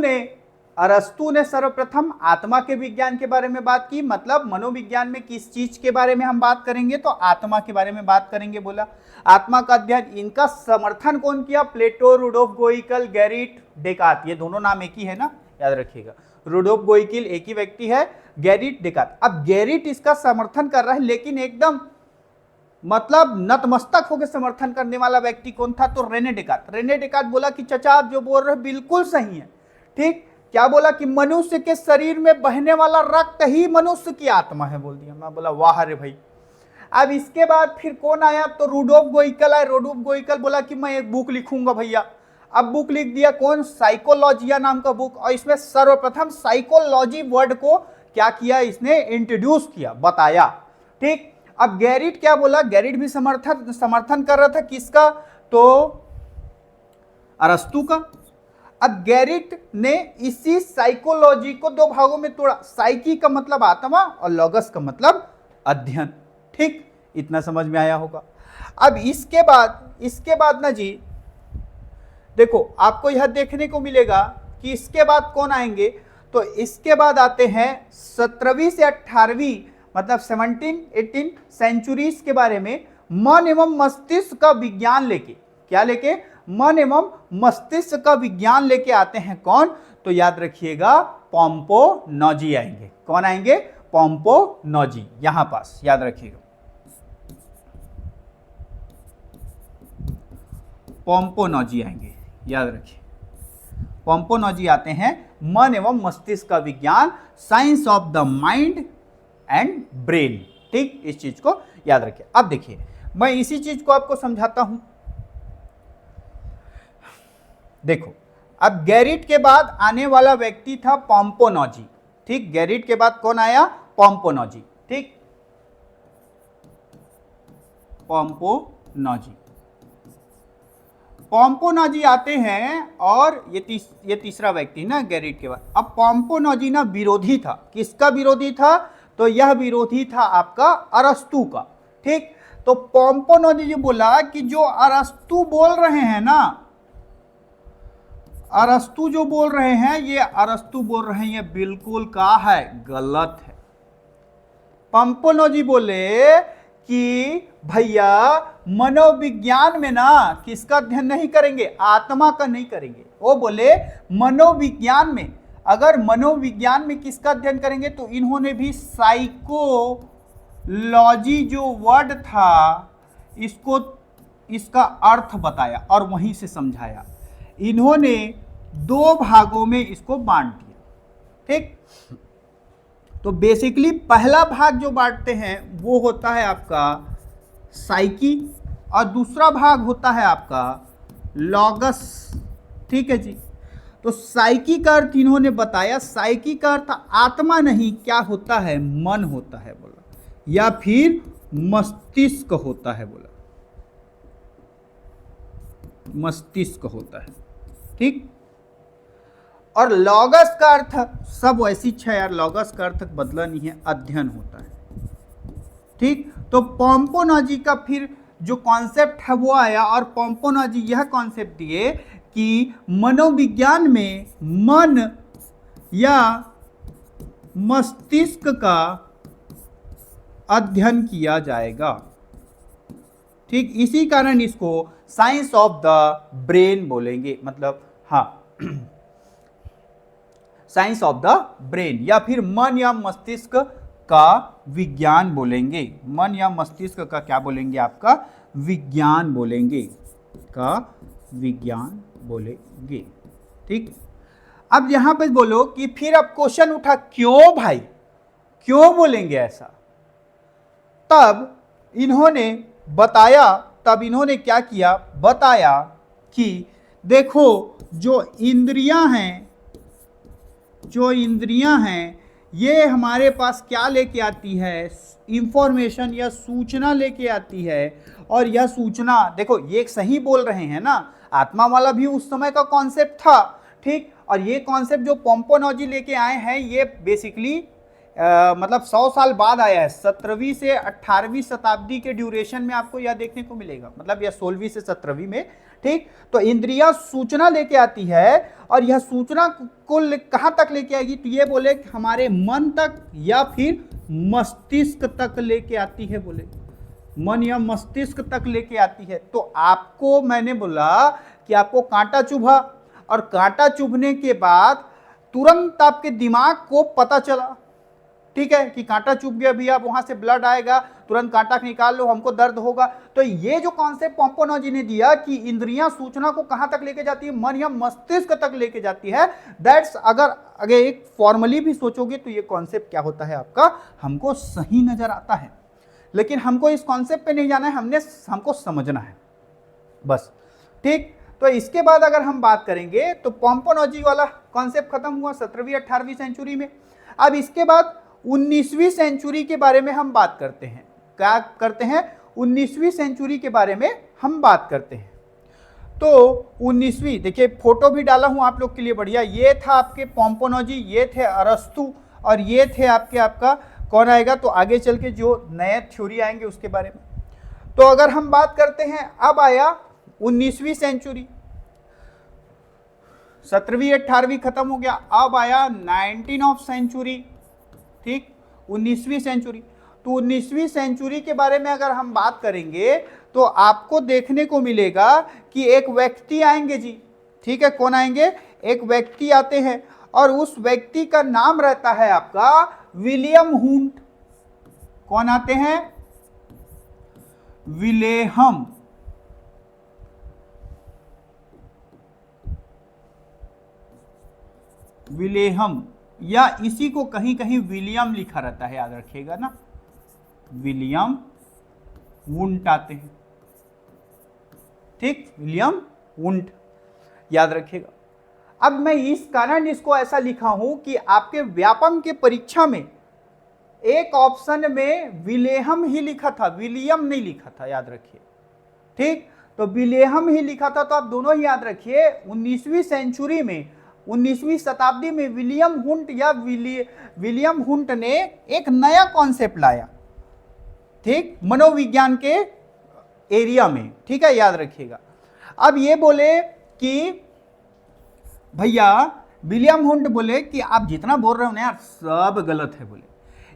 ने सर्वप्रथम आत्मा के विज्ञान के बारे में बात की। मतलब मनोविज्ञान में किस चीज के बारे में हम बात करेंगे? तो आत्मा के बारे में बात करेंगे। बोला आत्मा का अध्ययन। इनका समर्थन कौन किया? प्लेटो, रुडोल्फ गोइकिल, गैरिट डेकार्ट। ये दोनों नाम एक ही है ना, याद रखिएगा। रुडोल्फ गोइकिल एक ही व्यक्ति है, गैरिट डेकार्ट। अब गैरिट इसका समर्थन कर रहा है, लेकिन एकदम मतलब नतमस्तक होकर समर्थन करने वाला व्यक्ति कौन था? तो रेने डेकार्ट। रेने डेकार्ट बोला कि चचा आप जो बोल रहे हैं बिल्कुल सही है। ठीक, क्या बोला कि मनुष्य के शरीर में बहने वाला रक्त ही मनुष्य की आत्मा है बोल दिया। मैं बोला वाह रे भाई। अब इसके बाद फिर कौन आया, तो रुडोल्फ गोइकल आए। रुडोल्फ गोइकल बोला कि मैं एक बुक लिखूंगा भैया। अब बुक लिख दिया, कौन, साइकोलॉजिया नाम का बुक। और इसमें सर्वप्रथम साइकोलॉजी वर्ड को क्या किया, इसने इंट्रोड्यूस किया, बताया। ठीक, अब गैरिट क्या बोला, गैरिट भी समर्थन कर रहा था किसका, तो अरस्तु का। अब गैरिट ने इसी साइकोलॉजी को दो भागों में तोड़ा। साइकी का मतलब आत्मा और लॉगस का मतलब अध्ययन। ठीक, इतना समझ में आया होगा। अब इसके बाद ना जी देखो, आपको यह देखने को मिलेगा कि इसके बाद कौन आएंगे, तो इसके बाद आते हैं 17वीं से 18वीं मतलब 17-18 सेंचुरीज के बारे में मन एवं मस्तिष्क का विज्ञान लेके, क्या लेके, मन एवं मस्तिष्क का विज्ञान लेके आते हैं कौन, तो याद रखिएगा पोम्पोनॉजी आएंगे। कौन आएंगे, पोम्पोनॉजी, यहां पास याद रखिएगा, पोम्पोनॉजी आएंगे, याद रखिए। पोम्पोनॉजी आते हैं, मन एवं मस्तिष्क का विज्ञान, science of the mind and brain. ठीक, इस चीज को याद रखिए। अब देखिए, मैं इसी चीज को आपको समझाता हूं। देखो, अब गैरिट के बाद आने वाला व्यक्ति था पोम्पोनॉजी। ठीक, गैरिट के बाद कौन आया, पोम्पोनॉजी। ठीक, पोम्पोनॉजी आते हैं, और ये तीसरा व्यक्ति ना गैरिट के बाद। अब पोम्पोनॉजी ना विरोधी था, किसका विरोधी था, तो यह विरोधी था आपका अरस्तु का। ठीक, तो पोम्पोनॉजी जी बोला कि जो अरस्तु बोल रहे हैं ना, अरस्तु जो बोल रहे हैं, ये अरस्तु बोल रहे हैं, ये बिल्कुल क्या है, गलत है। पोम्पोनॉजी बोले कि भैया मनोविज्ञान में ना किसका अध्ययन नहीं करेंगे, आत्मा का नहीं करेंगे। वो बोले मनोविज्ञान में, अगर मनोविज्ञान में किसका अध्ययन करेंगे, तो इन्होंने भी साइकोलॉजी जो वर्ड था इसको, इसका अर्थ बताया और वहीं से समझाया। इन्होंने दो भागों में इसको बांट दिया। ठीक, तो बेसिकली पहला भाग जो बांटते हैं वो होता है आपका साइकी, और दूसरा भाग होता है आपका लॉगस। ठीक है जी, तो साइकी का अर्थ इन्होंने बताया, साइकी का अर्थ आत्मा नहीं, क्या होता है, मन होता है बोला, या फिर मस्तिष्क होता है बोला, मस्तिष्क होता है। ठीक, और लॉगस का अर्थ सब वैसी है यार, लॉगस का अर्थ बदला नहीं है, अध्ययन होता है। ठीक, तो पोम्पोनॉजी का फिर जो कॉन्सेप्ट है वो आया, और पोम्पोनॉजी यह कॉन्सेप्ट दिए कि मनोविज्ञान में मन या मस्तिष्क का अध्ययन किया जाएगा। ठीक, इसी कारण इसको साइंस ऑफ द ब्रेन बोलेंगे, मतलब हाँ साइंस ऑफ द ब्रेन, या फिर मन या मस्तिष्क का विज्ञान बोलेंगे। मन या मस्तिष्क का क्या बोलेंगे, आपका विज्ञान बोलेंगे, का विज्ञान बोलेंगे। ठीक, अब यहां पे बोलो कि फिर अब क्वेश्चन उठा, क्यों भाई, क्यों बोलेंगे ऐसा। तब इन्होंने बताया, तब इन्होंने क्या किया, बताया कि देखो जो इंद्रियां हैं, जो इंद्रियां हैं ये हमारे पास क्या लेके आती है, इंफॉर्मेशन या सूचना लेके आती है। और यह सूचना, देखो ये सही बोल रहे हैं ना, आत्मा वाला भी उस समय का कॉन्सेप्ट था। ठीक, और ये कॉन्सेप्ट जो पोम्पोनॉजी लेके आए हैं ये बेसिकली मतलब 100 साल बाद आया है। 17वीं से 18वीं शताब्दी के ड्यूरेशन में आपको यह देखने को मिलेगा, मतलब यह 16वीं से 17वीं में। ठीक, तो इंद्रियां सूचना लेके आती है, और यह सूचना को कहाँ तक लेके आएगी, तो ये बोले हमारे मन तक या फिर मस्तिष्क तक लेके आती है, बोले मन या मस्तिष्क तक लेके आती है। तो आपको मैंने बोला कि आपको कांटा चुभा, और कांटा चुभने के बाद तुरंत आपके दिमाग को पता चला ठीक है, कि कांटा चुभ गया भैया, वहां से ब्लड आएगा, तुरंत कांटा निकाल लो, हमको दर्द होगा। तो ये जो कॉन्सेप्ट पोम्पोनोजी ने दिया कि इंद्रियां सूचना को कहां तक लेके जाती है, मन या मस्तिष्क तक लेके जाती है, दैट्स अगर एक फॉर्मली भी सोचोगे तो ये कॉन्सेप्ट क्या होता है आपका, हमको सही नजर आता है। लेकिन हमको इस कॉन्सेप्ट पे नहीं जाना है, हमको समझना है बस, ठीक। तो इसके बाद अगर हम बात करेंगे तो पोम्पोनोजी वाला कॉन्सेप्ट खत्म हुआ 17वीं 18वीं सेंचुरी में। अब इसके बाद 19वीं सेंचुरी के बारे में हम बात करते हैं। क्या करते हैं, 19वीं सेंचुरी के बारे में हम बात करते हैं। तो 19वीं, देखिए फोटो भी डाला हूं आप लोग के लिए, बढ़िया। ये था आपके पोम्पोनोजी, ये थे अरस्तु, और ये थे आपका कौन आएगा, तो आगे चल के जो नए थ्योरी आएंगे उसके बारे में। तो अगर हम बात करते हैं, अब आया 19वीं सेंचुरी, 17वीं 18वीं खत्म हो गया, अब आया 19th सेंचुरी, ठीक, 19वीं सेंचुरी। तो 19वीं सेंचुरी के बारे में अगर हम बात करेंगे तो आपको देखने को मिलेगा कि एक व्यक्ति आएंगे जी, ठीक है, कौन आएंगे, एक व्यक्ति आते हैं, और उस व्यक्ति का नाम रहता है आपका विलियम हुंट। कौन आते हैं, विलेहम, विलेहम, या इसी को कहीं कहीं विलियम लिखा रहता है, याद रखिएगा ना, विलियम वुंट आते हैं, ठीक, विलियम वुंट, याद रखिएगा। अब मैं इस कारण इसको ऐसा लिखा हूं कि आपके व्यापम के परीक्षा में एक ऑप्शन में विलेहम ही लिखा था, विलियम नहीं लिखा था, याद रखिए, ठीक। तो विलेहम ही लिखा था, तो आप दोनों ही याद रखिए। 19वीं सेंचुरी में, 19वीं शताब्दी में विलियम हुंट या विलियम हुंट ने एक नया कॉन्सेप्ट लाया, ठीक, मनोविज्ञान के एरिया में, ठीक है, याद रखिएगा। अब ये बोले कि भैया, विलियम हुंट बोले कि आप जितना बोल रहे हो ना यार सब गलत है। बोले,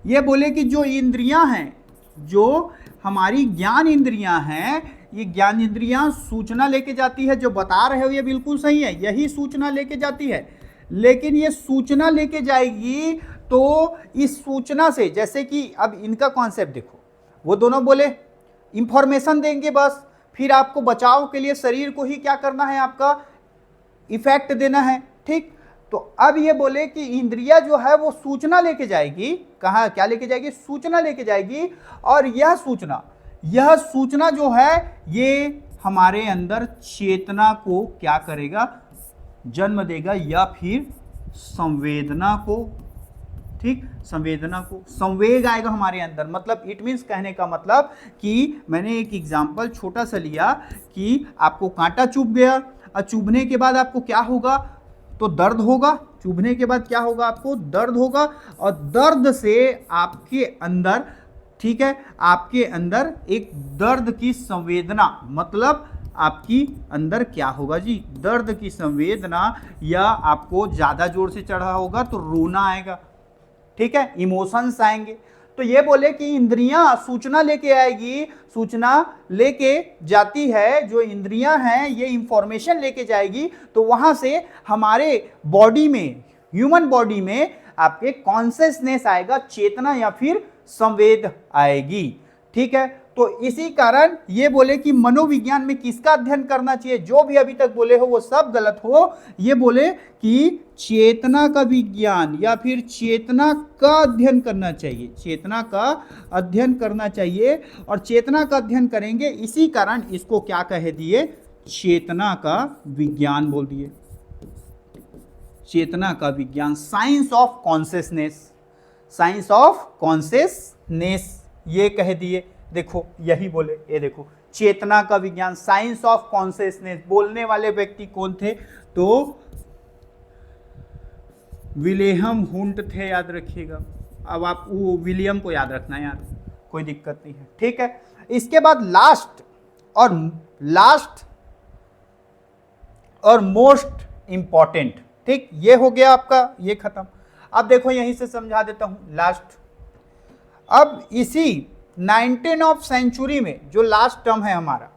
ये बोले कि जो इंद्रियां हैं, जो हमारी ज्ञान इंद्रियां हैं, ये ज्ञान इंद्रियां सूचना लेके जाती है, जो बता रहे हो ये बिल्कुल सही है, यही सूचना लेके जाती है। लेकिन ये सूचना लेके जाएगी तो इस सूचना से, जैसे कि अब इनका कॉन्सेप्ट देखो, वो दोनों बोले इंफॉर्मेशन देंगे बस, फिर आपको बचाव के लिए शरीर को ही क्या करना है, आपका इफेक्ट देना है, ठीक। तो अब ये बोले कि इंद्रिया जो है वो सूचना लेके जाएगी, कहाँ, क्या लेके जाएगी, सूचना लेके जाएगी, और यह सूचना जो है ये हमारे अंदर चेतना को क्या करेगा, जन्म देगा, या फिर संवेदना को, ठीक, संवेदना को, संवेग आएगा हमारे अंदर। मतलब इट मीन्स, कहने का मतलब कि मैंने एक एग्जांपल छोटा सा लिया कि आपको कांटा चुभ गया, और चुभने के बाद आपको क्या होगा, तो दर्द होगा। चुभने के बाद क्या होगा, आपको दर्द होगा, और दर्द से आपके अंदर, ठीक है, आपके अंदर एक दर्द की संवेदना, मतलब आपकी अंदर क्या होगा जी, दर्द की संवेदना, या आपको ज्यादा जोर से चढ़ा होगा तो रोना आएगा, ठीक है, इमोशंस आएंगे। तो ये बोले कि इंद्रियां सूचना लेके आएगी, सूचना लेके जाती है, जो इंद्रियां हैं ये इंफॉर्मेशन लेके जाएगी, तो वहां से हमारे बॉडी में, ह्यूमन बॉडी में आपके कॉन्शियसनेस आएगा, चेतना या फिर संवेद आएगी, ठीक है। तो इसी कारण ये बोले कि मनोविज्ञान में किसका अध्ययन करना चाहिए, जो भी अभी तक बोले हो वो सब गलत हो। ये बोले कि चेतना का विज्ञान या फिर चेतना का अध्ययन करना चाहिए, चेतना का अध्ययन करना चाहिए, और चेतना का अध्ययन करेंगे, इसी कारण इसको क्या कह दिए, चेतना का विज्ञान बोल दिए, चेतना का विज्ञान, science of consciousness, science of consciousness ये कह दिए। देखो यही बोले, ये देखो, चेतना का विज्ञान, साइंस ऑफ कॉन्शियसनेस। बोलने वाले व्यक्ति कौन थे, तो विलेहम हुंट थे, याद रखिएगा। अब आप वो विलियम को याद रखना यार, कोई दिक्कत नहीं है, ठीक है। इसके बाद लास्ट और मोस्ट इंपॉर्टेंट, ठीक, ये हो गया आपका, ये खत्म। अब देखो यहीं से समझा देता हूं लास्ट। अब इसी 19th सेंचुरी में जो लास्ट टर्म है हमारा,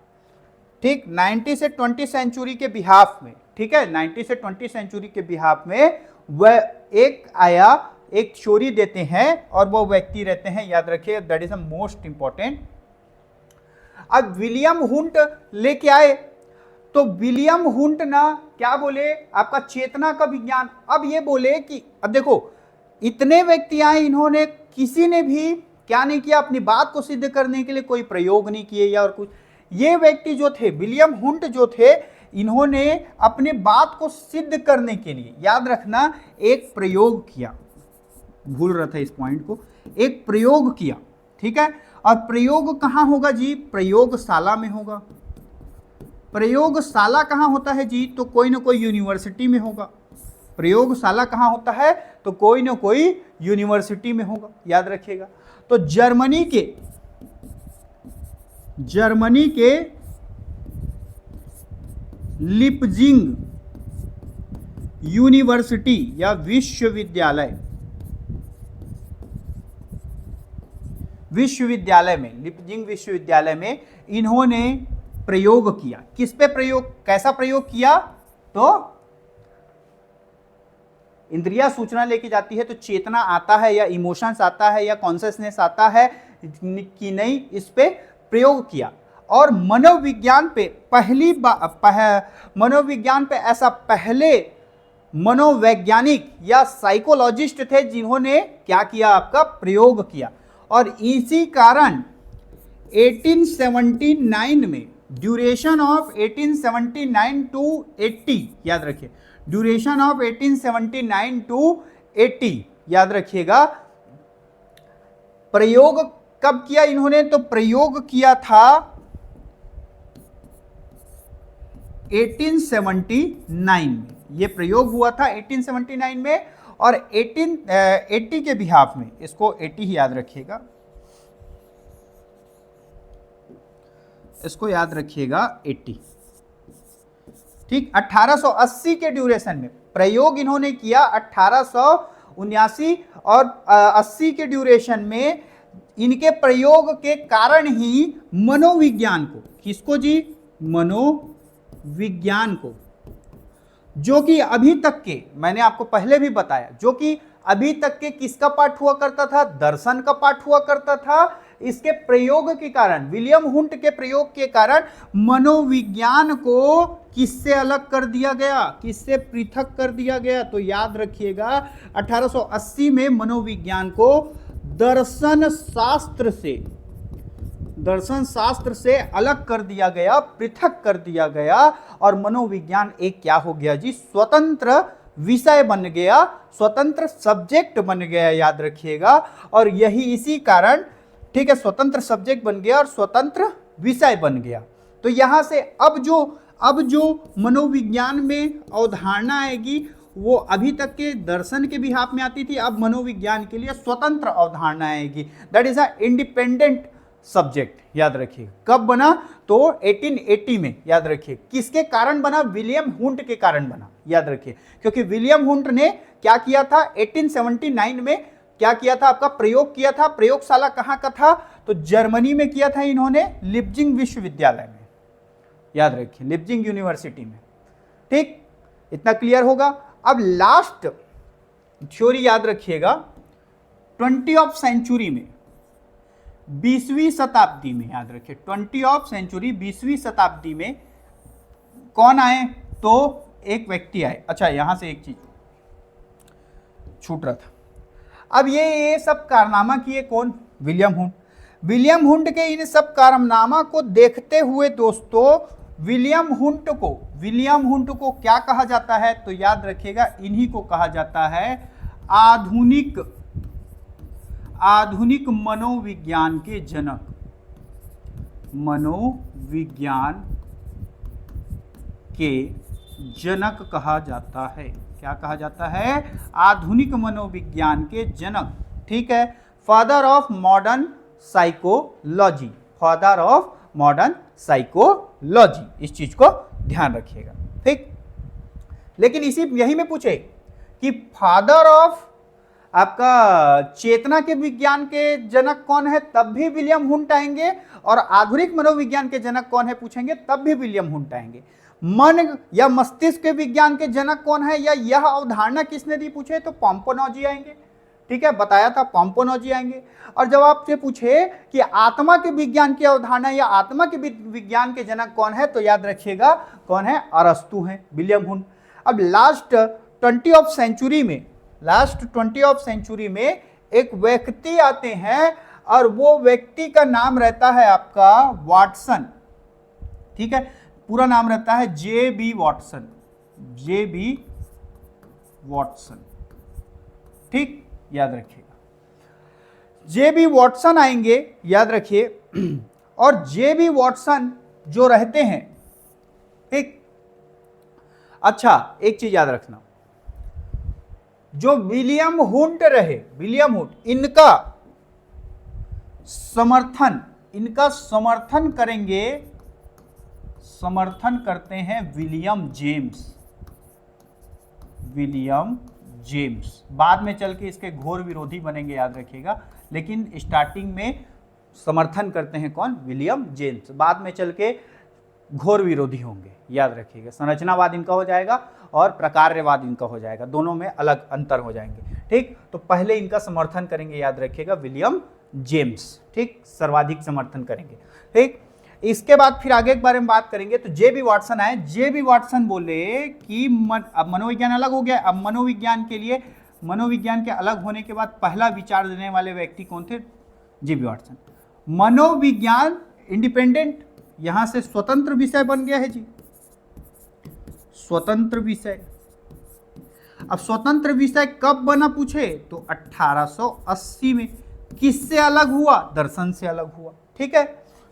ठीक, 90 से 20 सेंचुरी के बिहाफ में, ठीक है, 90 से 20 सेंचुरी के बिहाफ में वह एक आया एक थ्योरी देते हैं और वो व्यक्ति रहते हैं, याद रखिए, that is the most important. अब विलियम हुंट लेके आए, तो विलियम हुंट ना क्या बोले, आपका चेतना का विज्ञान। अब ये बोले कि अब देखो इतने व्यक्ति आए, इन्होंने किसी ने भी क्या नहीं किया, अपनी बात को सिद्ध करने के लिए कोई प्रयोग नहीं किए या और कुछ। ये व्यक्ति जो थे, विलियम हुंट जो थे, इन्होंने अपने बात को सिद्ध करने के लिए, याद रखना, एक प्रयोग किया। भूल रहा था इस पॉइंट को, एक प्रयोग किया, ठीक है। और प्रयोग कहां होगा जी, प्रयोगशाला में होगा। प्रयोगशाला कहां होता है जी, तो कोई ना कोई यूनिवर्सिटी में होगा। प्रयोगशाला कहां होता है, तो कोई ना कोई यूनिवर्सिटी में होगा, याद रखिएगा। तो जर्मनी के लिपजिंग यूनिवर्सिटी या विश्वविद्यालय में, लिपजिंग विश्वविद्यालय में इन्होंने प्रयोग किया। किस पे प्रयोग, कैसा प्रयोग किया, तो इंद्रिया सूचना लेके जाती है तो चेतना आता है या इमोशंस आता है या कॉन्शियसनेस आता है कि नहीं, इस पे प्रयोग किया। और मनोविज्ञान पे मनोविज्ञान पे ऐसा पहले मनोवैज्ञानिक या साइकोलॉजिस्ट थे जिन्होंने क्या किया, आपका प्रयोग किया। और इसी कारण 1879 में, ड्यूरेशन ऑफ 1879 टू 80, याद रखिए, ड्यूरेशन ऑफ 1879 टू 80, याद रखिएगा। प्रयोग कब किया इन्होंने, तो प्रयोग किया था 1879 में। ये प्रयोग हुआ था 1879 में, और 1880 के बिहाफ में, इसको 80 ही याद रखिएगा, इसको याद रखिएगा 80, ठीक। 1880 के ड्यूरेशन में प्रयोग इन्होंने किया, 1879 और 80 के ड्यूरेशन में। इनके प्रयोग के कारण ही मनोविज्ञान को, किसको जी, मनोविज्ञान को, जो कि अभी तक के, मैंने आपको पहले भी बताया, जो कि अभी तक के किसका पार्ट हुआ करता था, दर्शन का पार्ट हुआ करता था। इसके प्रयोग के कारण, विलियम हुंट के प्रयोग के कारण मनोविज्ञान को किससे अलग कर दिया गया, किससे पृथक कर दिया गया, तो याद रखिएगा 1880 में मनोविज्ञान को दर्शन शास्त्र से अलग कर दिया गया, पृथक कर दिया गया। और मनोविज्ञान एक क्या हो गया जी, स्वतंत्र विषय बन गया, स्वतंत्र सब्जेक्ट बन गया, याद रखिएगा। और यही इसी कारण, ठीक है, स्वतंत्र सब्जेक्ट बन गया और स्वतंत्र विषय बन गया। तो यहां से अब जो मनोविज्ञान में अवधारणा आएगी वो अभी तक के दर्शन के बिहाफ में आती थी, अब मनोविज्ञान के लिए स्वतंत्र अवधारणा आएगी, that is a independent subject, याद रखिए। कब बना, तो 1880 में, याद रखिए। किसके कारण बना, विलियम हुंट के कारण बना, याद रखिए। क्योंकि विलियम हुंट ने क्या किया था, 1879 में क्या किया था, आपका प्रयोग किया था। प्रयोगशाला कहां का था, तो जर्मनी में किया था इन्होंने, लिपजिंग विश्वविद्यालय में, याद रखिए, लिपजिंग यूनिवर्सिटी में, ठीक। इतना क्लियर होगा। अब लास्ट थ्योरी याद रखिएगा, 20 ऑफ सेंचुरी में, 20वीं शताब्दी में, याद रखिए, 20 ऑफ सेंचुरी, 20वीं शताब्दी में कौन आए, तो एक व्यक्ति आए। अच्छा, यहां से एक चीज छूट रहा था। अब ये सब कारनामा किए कौन, विलियम हुंट। विलियम हुंट के इन सब कारनामा को देखते हुए दोस्तों, विलियम हुंट को क्या कहा जाता है, तो याद रखिएगा, इन्हीं को कहा जाता है आधुनिक मनोविज्ञान के जनक। मनोविज्ञान के जनक कहा जाता है। क्या कहा जाता है, आधुनिक मनोविज्ञान के जनक, ठीक है। Father of modern psychology, father of modern psychology, इस चीज को ध्यान रखिएगा, ठीक। लेकिन यही में पूछे कि फादर ऑफ आपका चेतना के विज्ञान के जनक कौन है, तब भी विलियम हुंट आएंगे। और आधुनिक मनोविज्ञान के जनक कौन है पूछेंगे, तब भी विलियम हुंट आएंगे। मन या मस्तिष्क के विज्ञान के जनक कौन है, या यह अवधारणा किसने दी पूछे, तो पॉम्पोनॉजी आएंगे, ठीक है, बताया था पोम्पोनोजी आएंगे। और जब आपसे पूछे कि आत्मा के विज्ञान की अवधारणा या आत्मा के विज्ञान के जनक कौन है, तो याद रखिएगा कौन है, अरस्तु हैं, विलियम हुंट। अब लास्ट 20 ऑफ सेंचुरी में एक व्यक्ति आते हैं और वो व्यक्ति का नाम रहता है आपका वाटसन, ठीक है, पूरा नाम रहता है जे.बी. वाटसन, ठीक, याद रखिएगा। जे.बी. वाटसन आएंगे, याद रखिए। और जे.बी. वाटसन जो रहते हैं, ठीक, अच्छा एक चीज याद रखना, जो विलियम हुंट रहे, विलियम हुंट, इनका समर्थन करेंगे, समर्थन करते हैं विलियम जेम्स। बाद में चल के इसके घोर विरोधी बनेंगे, याद रखिएगा, लेकिन स्टार्टिंग में समर्थन करते हैं कौन, विलियम जेम्स, बाद में चल के घोर विरोधी होंगे, याद रखिएगा। संरचनावाद इनका हो जाएगा और प्रकार्यवाद इनका हो जाएगा, दोनों में अलग अंतर हो जाएंगे, ठीक। तो पहले इनका समर्थन करेंगे, याद रखिएगा, विलियम जेम्स, ठीक, सर्वाधिक समर्थन करेंगे, ठीक। इसके बाद फिर आगे के बारे में बात करेंगे। तो जे.बी. वाटसन आए, जे.बी. वाटसन बोले कि अब मनोविज्ञान अलग हो गया। अब मनोविज्ञान के अलग होने के बाद पहला विचार देने वाले व्यक्ति कौन थे, जे.बी. वाटसन। मनोविज्ञान इंडिपेंडेंट, यहां से स्वतंत्र विषय बन गया है जी, स्वतंत्र विषय। अब स्वतंत्र विषय कब बना पूछे, तो 1880 में। किससे अलग हुआ, दर्शन से अलग हुआ, ठीक है।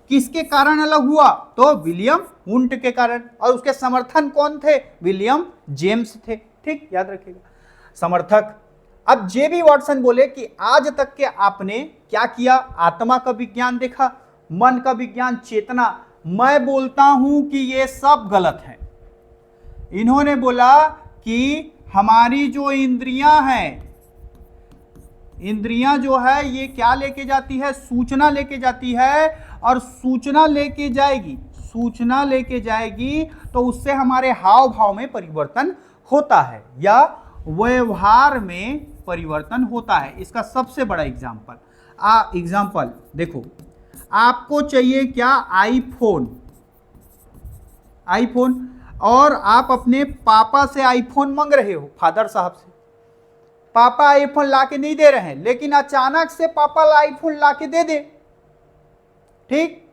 किसके कारण अलग हुआ, तो विलियम हुंट के कारण। और उसके समर्थन कौन थे, विलियम जेम्स थे, ठीक, याद रखिएगा, समर्थक। अब जे.बी. वाटसन बोले कि आज तक के आपने क्या किया, आत्मा का विज्ञान देखा, मन का विज्ञान, चेतना, मैं बोलता हूं कि ये सब गलत है। इन्होंने बोला कि हमारी जो इंद्रियां हैं, इंद्रियां जो है ये क्या लेके जाती है, सूचना लेके जाती है, और सूचना लेके जाएगी तो उससे हमारे हाव भाव में परिवर्तन होता है या व्यवहार में परिवर्तन होता है। इसका सबसे बड़ा एग्जाम्पल देखो, आपको चाहिए क्या, आईफोन, और आप अपने पापा से आईफोन मांग रहे हो, फादर साहब से। पापा आईफोन लाके नहीं दे रहे हैं, लेकिन अचानक से पापा आईफोन लाके दे दे, ठीक।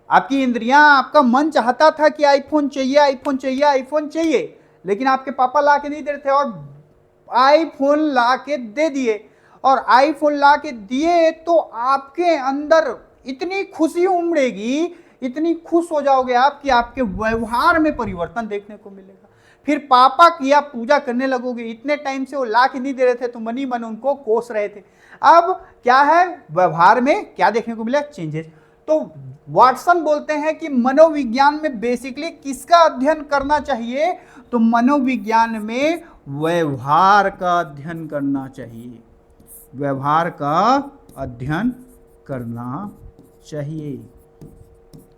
आपकी इंद्रियां, आपका मन चाहता था कि आईफोन चाहिए, लेकिन आपके पापा लाके नहीं दे रहे थे और आईफोन लाके दे दिए। और आईफोन लाके दिए तो आपके अंदर इतनी खुशी उमड़ेगी, इतनी खुश हो जाओगे आप कि आपके व्यवहार में परिवर्तन देखने को मिलेगा। फिर पापा की आप पूजा करने लगोगे, इतने टाइम से वो ला के नहीं दे रहे थे तो मन ही मन उनको कोस रहे थे। अब क्या है, व्यवहार में क्या देखने को मिला, चेंजेस। तो वाटसन बोलते हैं कि मनोविज्ञान में बेसिकली किसका अध्ययन करना चाहिए, तो मनोविज्ञान में व्यवहार का अध्ययन करना चाहिए, व्यवहार का अध्ययन करना चाहिए।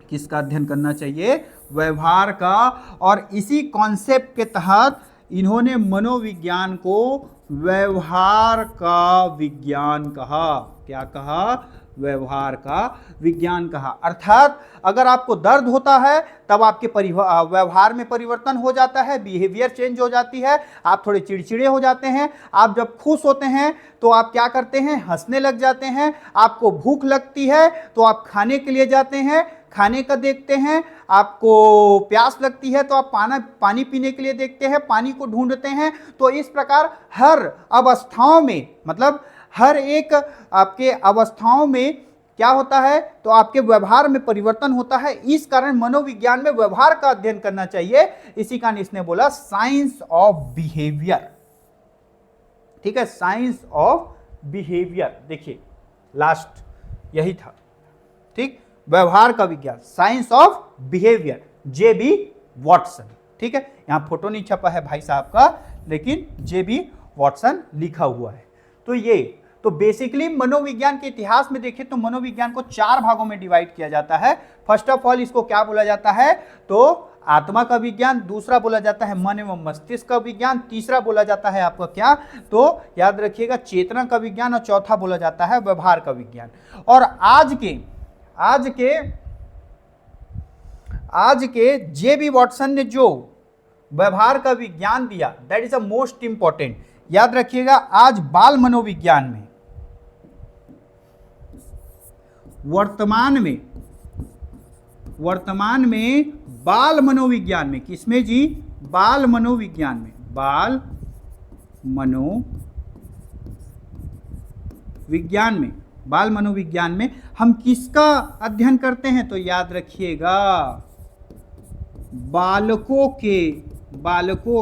किसका अध्ययन करना चाहिए, व्यवहार का। और इसी कॉन्सेप्ट के तहत इन्होंने मनोविज्ञान को व्यवहार का विज्ञान कहा। क्या कहा, व्यवहार का विज्ञान कहा। अर्थात अगर आपको दर्द होता है तब आपके व्यवहार में परिवर्तन हो जाता है, बिहेवियर चेंज हो जाती है, आप थोड़े चिड़चिड़े हो जाते हैं। आप जब खुश होते हैं तो आप क्या करते हैं, हंसने लग जाते हैं। आपको भूख लगती है तो आप खाने के लिए जाते हैं, खाने का देखते हैं। आपको प्यास लगती है तो आप पानी पीने के लिए देखते हैं, पानी को ढूंढते हैं। तो इस प्रकार हर अवस्थाओं में, मतलब हर एक आपके अवस्थाओं में क्या होता है, तो आपके व्यवहार में परिवर्तन होता है। इस कारण मनोविज्ञान में व्यवहार का अध्ययन करना चाहिए। इसी कारण इसने बोला साइंस ऑफ बिहेवियर, ठीक है, साइंस ऑफ बिहेवियर। देखिए लास्ट यही था, ठीक, व्यवहार का विज्ञान, science of behaviour, JB. Watson, ठीक है। यहां फोटो नहीं छपा है भाई साहब का, लेकिन जे.बी. वाटसन लिखा हुआ है। तो ये तो बेसिकली मनोविज्ञान के इतिहास में देखें तो मनोविज्ञान को 4 भागों में डिवाइड किया जाता है। फर्स्ट ऑफ ऑल इसको क्या बोला जाता है, तो आत्मा का विज्ञान, दूसरा बोला जाता है मन एवं मस्तिष्क का विज्ञान, तीसरा बोला जाता है आपका क्या, तो याद रखिएगा चेतना का विज्ञान, और चौथा बोला जाता है व्यवहार का विज्ञान। और आज के जे.बी. वाटसन ने जो व्यवहार का विज्ञान दिया, that is the most important. याद रखिएगा आज बाल मनोविज्ञान में, वर्तमान में बाल मनोविज्ञान में, किसमें जी, बाल मनोविज्ञान में, बाल मनोविज्ञान में हम किसका अध्ययन करते हैं, तो याद रखिएगा बालकों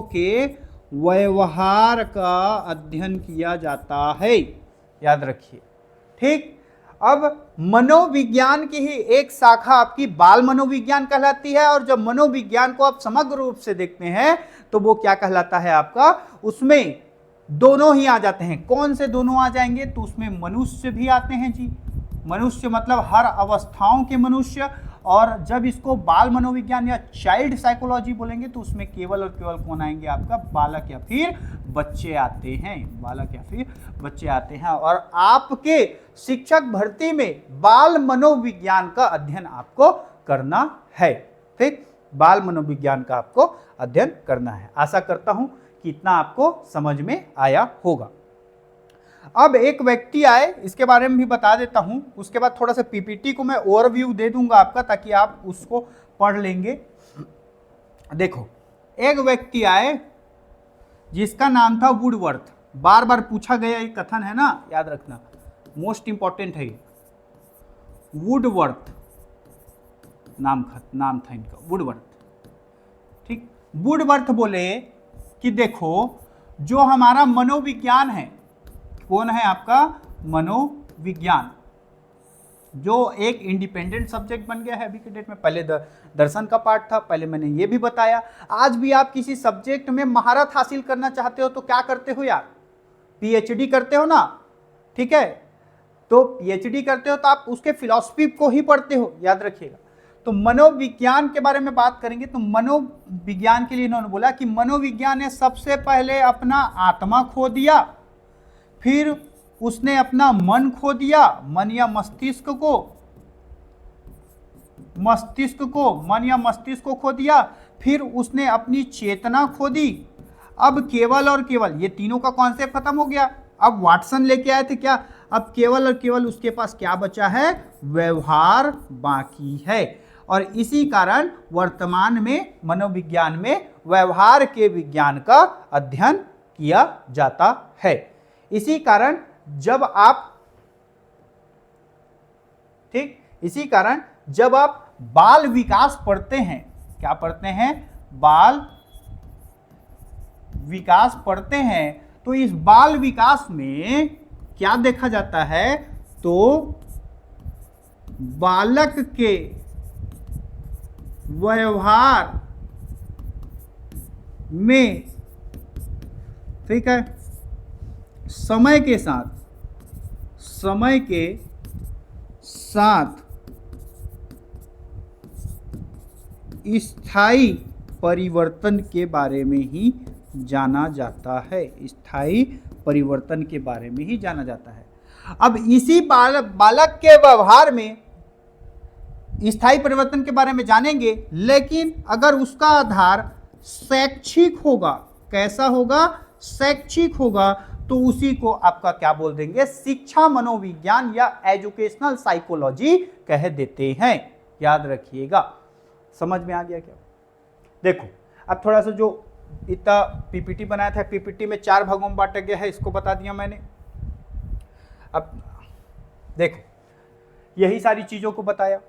के व्यवहार का अध्ययन किया जाता है। याद रखिए, ठीक। अब मनोविज्ञान की ही एक शाखा आपकी बाल मनोविज्ञान कहलाती है, और जब मनोविज्ञान को आप समग्र रूप से देखते हैं तो वो क्या कहलाता है आपका, उसमें दोनों ही आ जाते हैं। कौन से दोनों आ जाएंगे, तो उसमें मनुष्य भी आते हैं जी। मनुष्य मतलब हर अवस्थाओं के मनुष्य, और जब इसको बाल मनोविज्ञान या चाइल्ड साइकोलॉजी बोलेंगे तो उसमें केवल और केवल कौन आएंगे, आपका बालक या फिर बच्चे आते हैं, बालक या फिर बच्चे आते हैं। और आपके शिक्षक भर्ती में बाल मनोविज्ञान का अध्ययन आपको करना है, ठीक, बाल मनोविज्ञान का आपको अध्ययन करना है। आशा करता हूं कि इतना आपको समझ में आया होगा। अब एक व्यक्ति आए, इसके बारे में भी बता देता हूं, उसके बाद थोड़ा सा पीपीटी को मैं ओवरव्यू दे दूंगा आपका, ताकि आप उसको पढ़ लेंगे। देखो, एक व्यक्ति आए जिसका नाम था वुडवर्थ। बार बार पूछा गया एक कथन है ना, याद रखना, मोस्ट इंपॉर्टेंट है। वुडवर्थ नाम था इनका, वुडवर्थ, ठीक। वुडवर्थ बोले कि देखो, जो हमारा मनोविज्ञान है, कौन है आपका, मनोविज्ञान, जो एक इंडिपेंडेंट सब्जेक्ट बन गया है अभी के डेट में। पहले दर्शन का पार्ट था, पहले मैंने ये भी बताया। आज भी आप किसी सब्जेक्ट में महारत हासिल करना चाहते हो तो क्या करते हो यार, पीएचडी करते हो ना, ठीक है। तो पीएचडी करते हो तो आप उसके फिलॉसफी को ही पढ़ते हो, याद रखिएगा। तो मनोविज्ञान के बारे में बात करेंगे तो मनोविज्ञान के लिए इन्होंने बोला कि मनोविज्ञान ने सबसे पहले अपना आत्मा खो दिया, फिर उसने अपना मन खो दिया, मन या मस्तिष्क को खो दिया, फिर उसने अपनी चेतना खो दी। अब केवल और केवल, ये तीनों का कॉन्सेप्ट खत्म हो गया। अब वाटसन लेके आए थे क्या, अब केवल और केवल उसके पास क्या बचा है, व्यवहार बाकी है। और इसी कारण वर्तमान में मनोविज्ञान में व्यवहार के विज्ञान का अध्ययन किया जाता है। इसी कारण जब आप बाल विकास पढ़ते हैं, क्या पढ़ते हैं, बाल विकास पढ़ते हैं, तो इस बाल विकास में क्या देखा जाता है, तो बालक के व्यवहार में, ठीक है, समय के साथ स्थायी परिवर्तन के बारे में ही जाना जाता है, स्थायी परिवर्तन के बारे में ही जाना जाता है। अब इसी बालक के व्यवहार में स्थायी परिवर्तन के बारे में जानेंगे, लेकिन अगर उसका आधार शैक्षिक होगा, कैसा होगा, शैक्षिक होगा, तो उसी को आपका क्या बोल देंगे, शिक्षा मनोविज्ञान या एजुकेशनल साइकोलॉजी कह देते हैं। याद रखिएगा, समझ में आ गया क्या। देखो, अब थोड़ा सा जो इतना पीपीटी बनाया था, पीपीटी में 4 भागों में बांटा गया है, इसको बता दिया मैंने। अब देखो, यही सारी चीजों को बताया।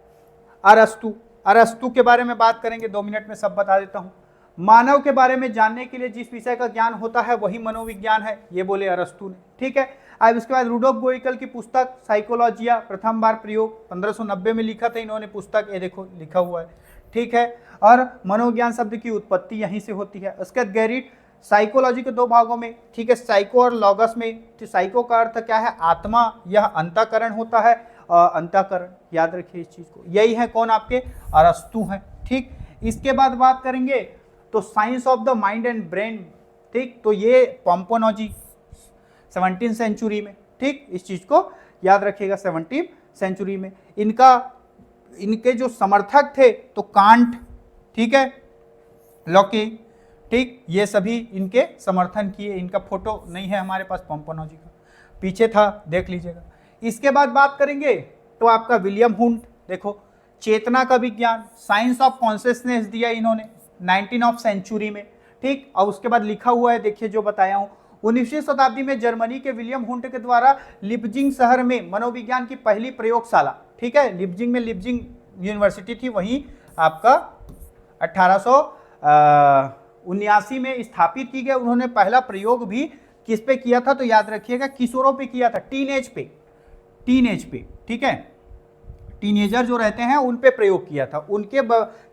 अरस्तु के बारे में बात करेंगे, 2 मिनट में सब बता देता हूं। मानव के बारे में जानने के लिए जिस विषय का ज्ञान होता है वही मनोविज्ञान है, ये बोले अरस्तु ने, ठीक है। अब इसके बाद रुडोल्फ बोयकल की पुस्तक साइकोलॉजिया, प्रथम बार प्रयोग 1590 में लिखा था इन्होंने पुस्तक, ये देखो लिखा हुआ है, ठीक है। और मनोविज्ञान शब्द की उत्पत्ति यहीं से होती है। उसके बाद गैरिट साइकोलॉजी के 2 भागों में, ठीक है, साइको और लॉगस में। तो साइको का अर्थ क्या है, आत्मा, यह अंतःकरण होता है, अंतःकरण, याद रखिए इस चीज को। यही है कौन, आपके अरस्तु हैं, ठीक। इसके बाद बात करेंगे तो science of the mind and brain, ठीक, तो ये पोम्पोनोजी 17वीं सेंचुरी में, ठीक, इस चीज को याद रखिएगा 17वीं सेंचुरी में। इनके जो समर्थक थे तो कांट, ठीक है, लॉकी, ठीक, ये सभी इनके समर्थन किए। इनका फोटो नहीं है हमारे पास पोम्पोनोजी का, पीछे था, देख लीजिएगा। इसके बाद बात करेंगे तो आपका विलियम हुंट, देखो चेतना का विज्ञान, साइंस ऑफ कॉन्शियसनेस दिया इन्होंने 19वीं सेंचुरी में, ठीक। और उसके बाद लिखा हुआ है, देखिए जो बताया हूं, 19वीं शताब्दी में जर्मनी के विलियम हुंट के द्वारा लिप्जिंग शहर में मनोविज्ञान की पहली प्रयोगशाला, ठीक है, लिप्जिंग में लिप्जिंग यूनिवर्सिटी थी, वहीं आपका 1879 में स्थापित की गई। उन्होंने पहला प्रयोग भी किस पे किया था तो याद रखिएगा किशोरों पे किया था, टीनेज पे, ठीक है, टीनेजर जो रहते हैं उन पे प्रयोग किया था, उनके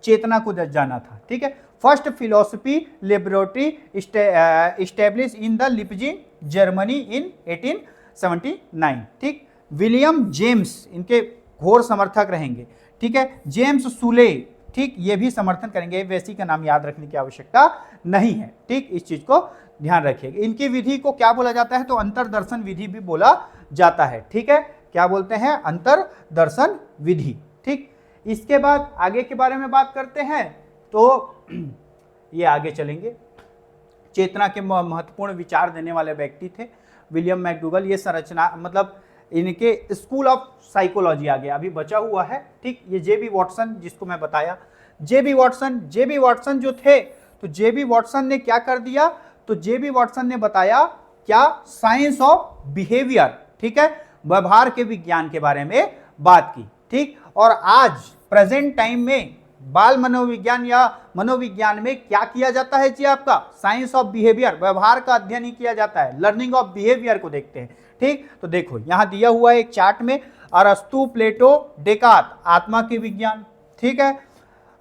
चेतना को जाना था, ठीक है। First philosophy laboratory establish in the Leipzig Germany in 1879, ठीक। विलियम जेम्स इनके घोर समर्थक रहेंगे, ठीक है। जेम्स सुले, ठीक, ये भी समर्थन करेंगे, वैसी का नाम याद रखने की आवश्यकता नहीं है, ठीक, इस चीज को ध्यान रखिएगा। इनकी विधि को क्या बोला जाता है तो अंतरदर्शन विधि भी बोला जाता है, ठीक है, क्या बोलते हैं, अंतरदर्शन विधि, ठीक। इसके बाद आगे के बारे में बात करते हैं तो ये आगे चलेंगे। चेतना के महत्वपूर्ण विचार देने वाले व्यक्ति थे विलियम मैकडूगल। ये संरचना मतलब इनके स्कूल ऑफ साइकोलॉजी आ गया, अभी बचा हुआ है, ठीक। ये जेबी वॉटसन, जिसको मैं बताया, जेबी वॉटसन जो थे, तो जेबी वॉटसन ने क्या कर दिया, तो जेबी वॉटसन ने बताया क्या, साइंस ऑफ बिहेवियर, ठीक है, व्यवहार के विज्ञान के बारे में बात की, ठीक। और आज प्रेजेंट टाइम में बाल मनोविज्ञान या मनोविज्ञान में क्या किया जाता है जी, आपका साइंस ऑफ बिहेवियर, व्यवहार का अध्ययन ही किया जाता है, लर्निंग ऑफ बिहेवियर को देखते हैं, ठीक। तो देखो यहां दिया हुआ है एक चार्ट में, अरस्तु, प्लेटो, डेकार्त, आत्मा के विज्ञान, ठीक है,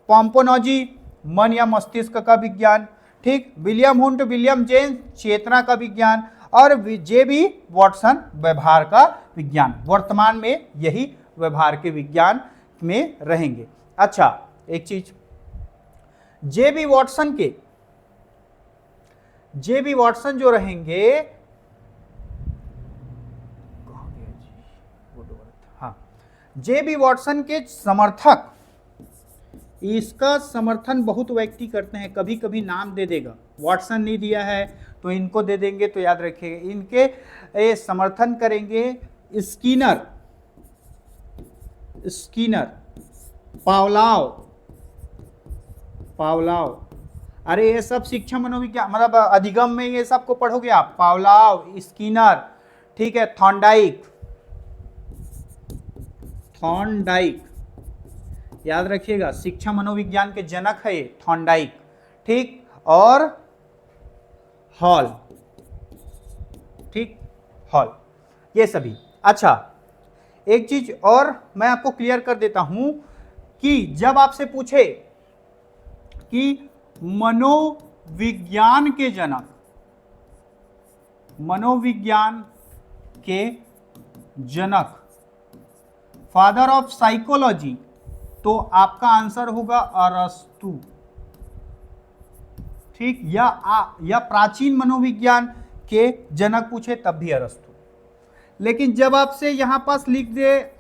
पोम्पोनोजी, मन या मस्तिष्क का विज्ञान, ठीक, विलियम हुंट, विलियम जेम्स, चेतना का विज्ञान, और जेबी वॉटसन, व्यवहार का विज्ञान। वर्तमान में यही व्यवहार के विज्ञान में रहेंगे। अच्छा, एक चीज, जेबी वॉटसन जो रहेंगे, हाँ, जेबी वॉटसन के समर्थक, इसका समर्थन बहुत व्यक्ति करते हैं, कभी कभी नाम दे देगा, वॉटसन नहीं दिया है तो इनको दे देंगे, तो याद रखिएगा इनके समर्थन करेंगे स्कीनर, पावलाव, अरे ये सब शिक्षा मनोविज्ञान मतलब अधिगम में ये सबको पढ़ोगे आप, पावलाव, स्कीनर, ठीक है, थॉर्नडाइक, याद रखिएगा शिक्षा मनोविज्ञान के जनक है ये थॉर्नडाइक, ठीक, और हॉल, ठीक, हॉल, ये सभी। अच्छा, एक चीज और मैं आपको क्लियर कर देता हूं कि जब आपसे पूछे कि मनोविज्ञान के जनक, फादर ऑफ साइकोलॉजी, तो आपका आंसर होगा अरस्तु, ठीक, या प्राचीन मनोविज्ञान के जनक पूछे तब भी अरस्तु। लेकिन जब आपसे यहां पास लिख दे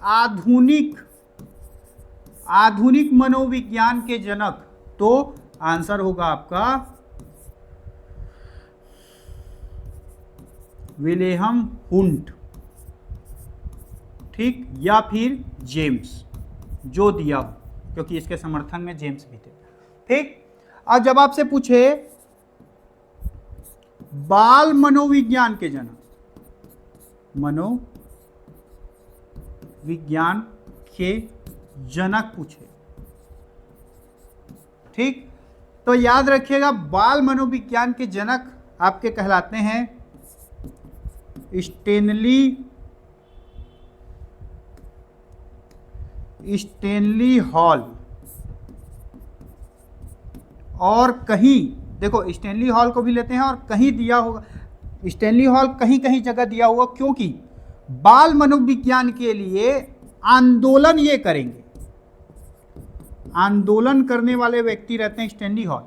आधुनिक मनोविज्ञान के जनक, तो आंसर होगा आपका विलियम हुंट, ठीक, या फिर जेम्स, जो दिया हो, क्योंकि इसके समर्थन में जेम्स भी थे, ठीक। अब जब आपसे पूछे बाल मनोविज्ञान के जनक, मनोविज्ञान के जनक पूछे, ठीक, तो याद रखिएगा बाल मनोविज्ञान के जनक आपके कहलाते हैं स्टेनली हॉल। और कहीं देखो स्टेनली हॉल को भी लेते हैं, और कहीं दिया होगा स्टेनली हॉल, कहीं कहीं जगह दिया हुआ, क्योंकि बाल मनोविज्ञान के लिए आंदोलन ये करेंगे, आंदोलन करने वाले व्यक्ति रहते हैं स्टैनली हॉल,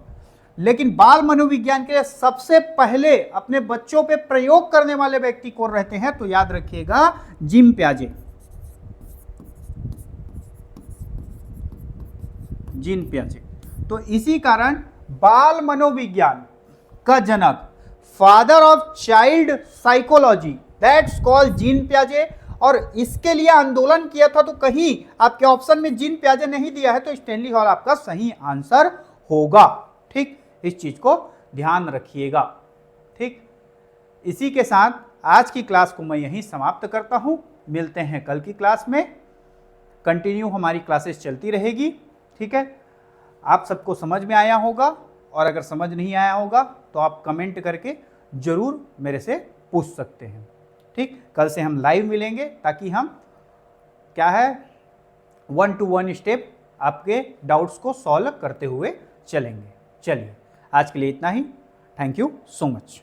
लेकिन बाल मनोविज्ञान के लिए सबसे पहले अपने बच्चों पे प्रयोग करने वाले व्यक्ति कौन रहते हैं? तो याद रखिएगा, जीन पियाजे। जीन पियाजे। तो इसी कारण बाल मनोविज्ञान का जनक, father of child psychology, that's called Jean पियाजे। और इसके लिए आंदोलन किया था, तो कहीं आपके ऑप्शन में जीन पियाजे नहीं दिया है, तो स्टैनली हॉल आपका सही आंसर होगा। ठीक, इस चीज को ध्यान रखिएगा। ठीक, इसी के साथ आज की क्लास को मैं यहीं समाप्त करता हूं। मिलते हैं कल की क्लास में। कंटिन्यू हमारी क्लासेस चलती रहेगी। ठीक है, आप सबको समझ में आया होगा, और अगर समझ नहीं आया होगा तो आप कमेंट करके जरूर मेरे से पूछ सकते हैं। ठीक, कल से हम लाइव मिलेंगे, ताकि हम क्या है 1 to 1 स्टेप आपके डाउट्स को सॉल्व करते हुए चलेंगे। चलिए, आज के लिए इतना ही। Thank you so much.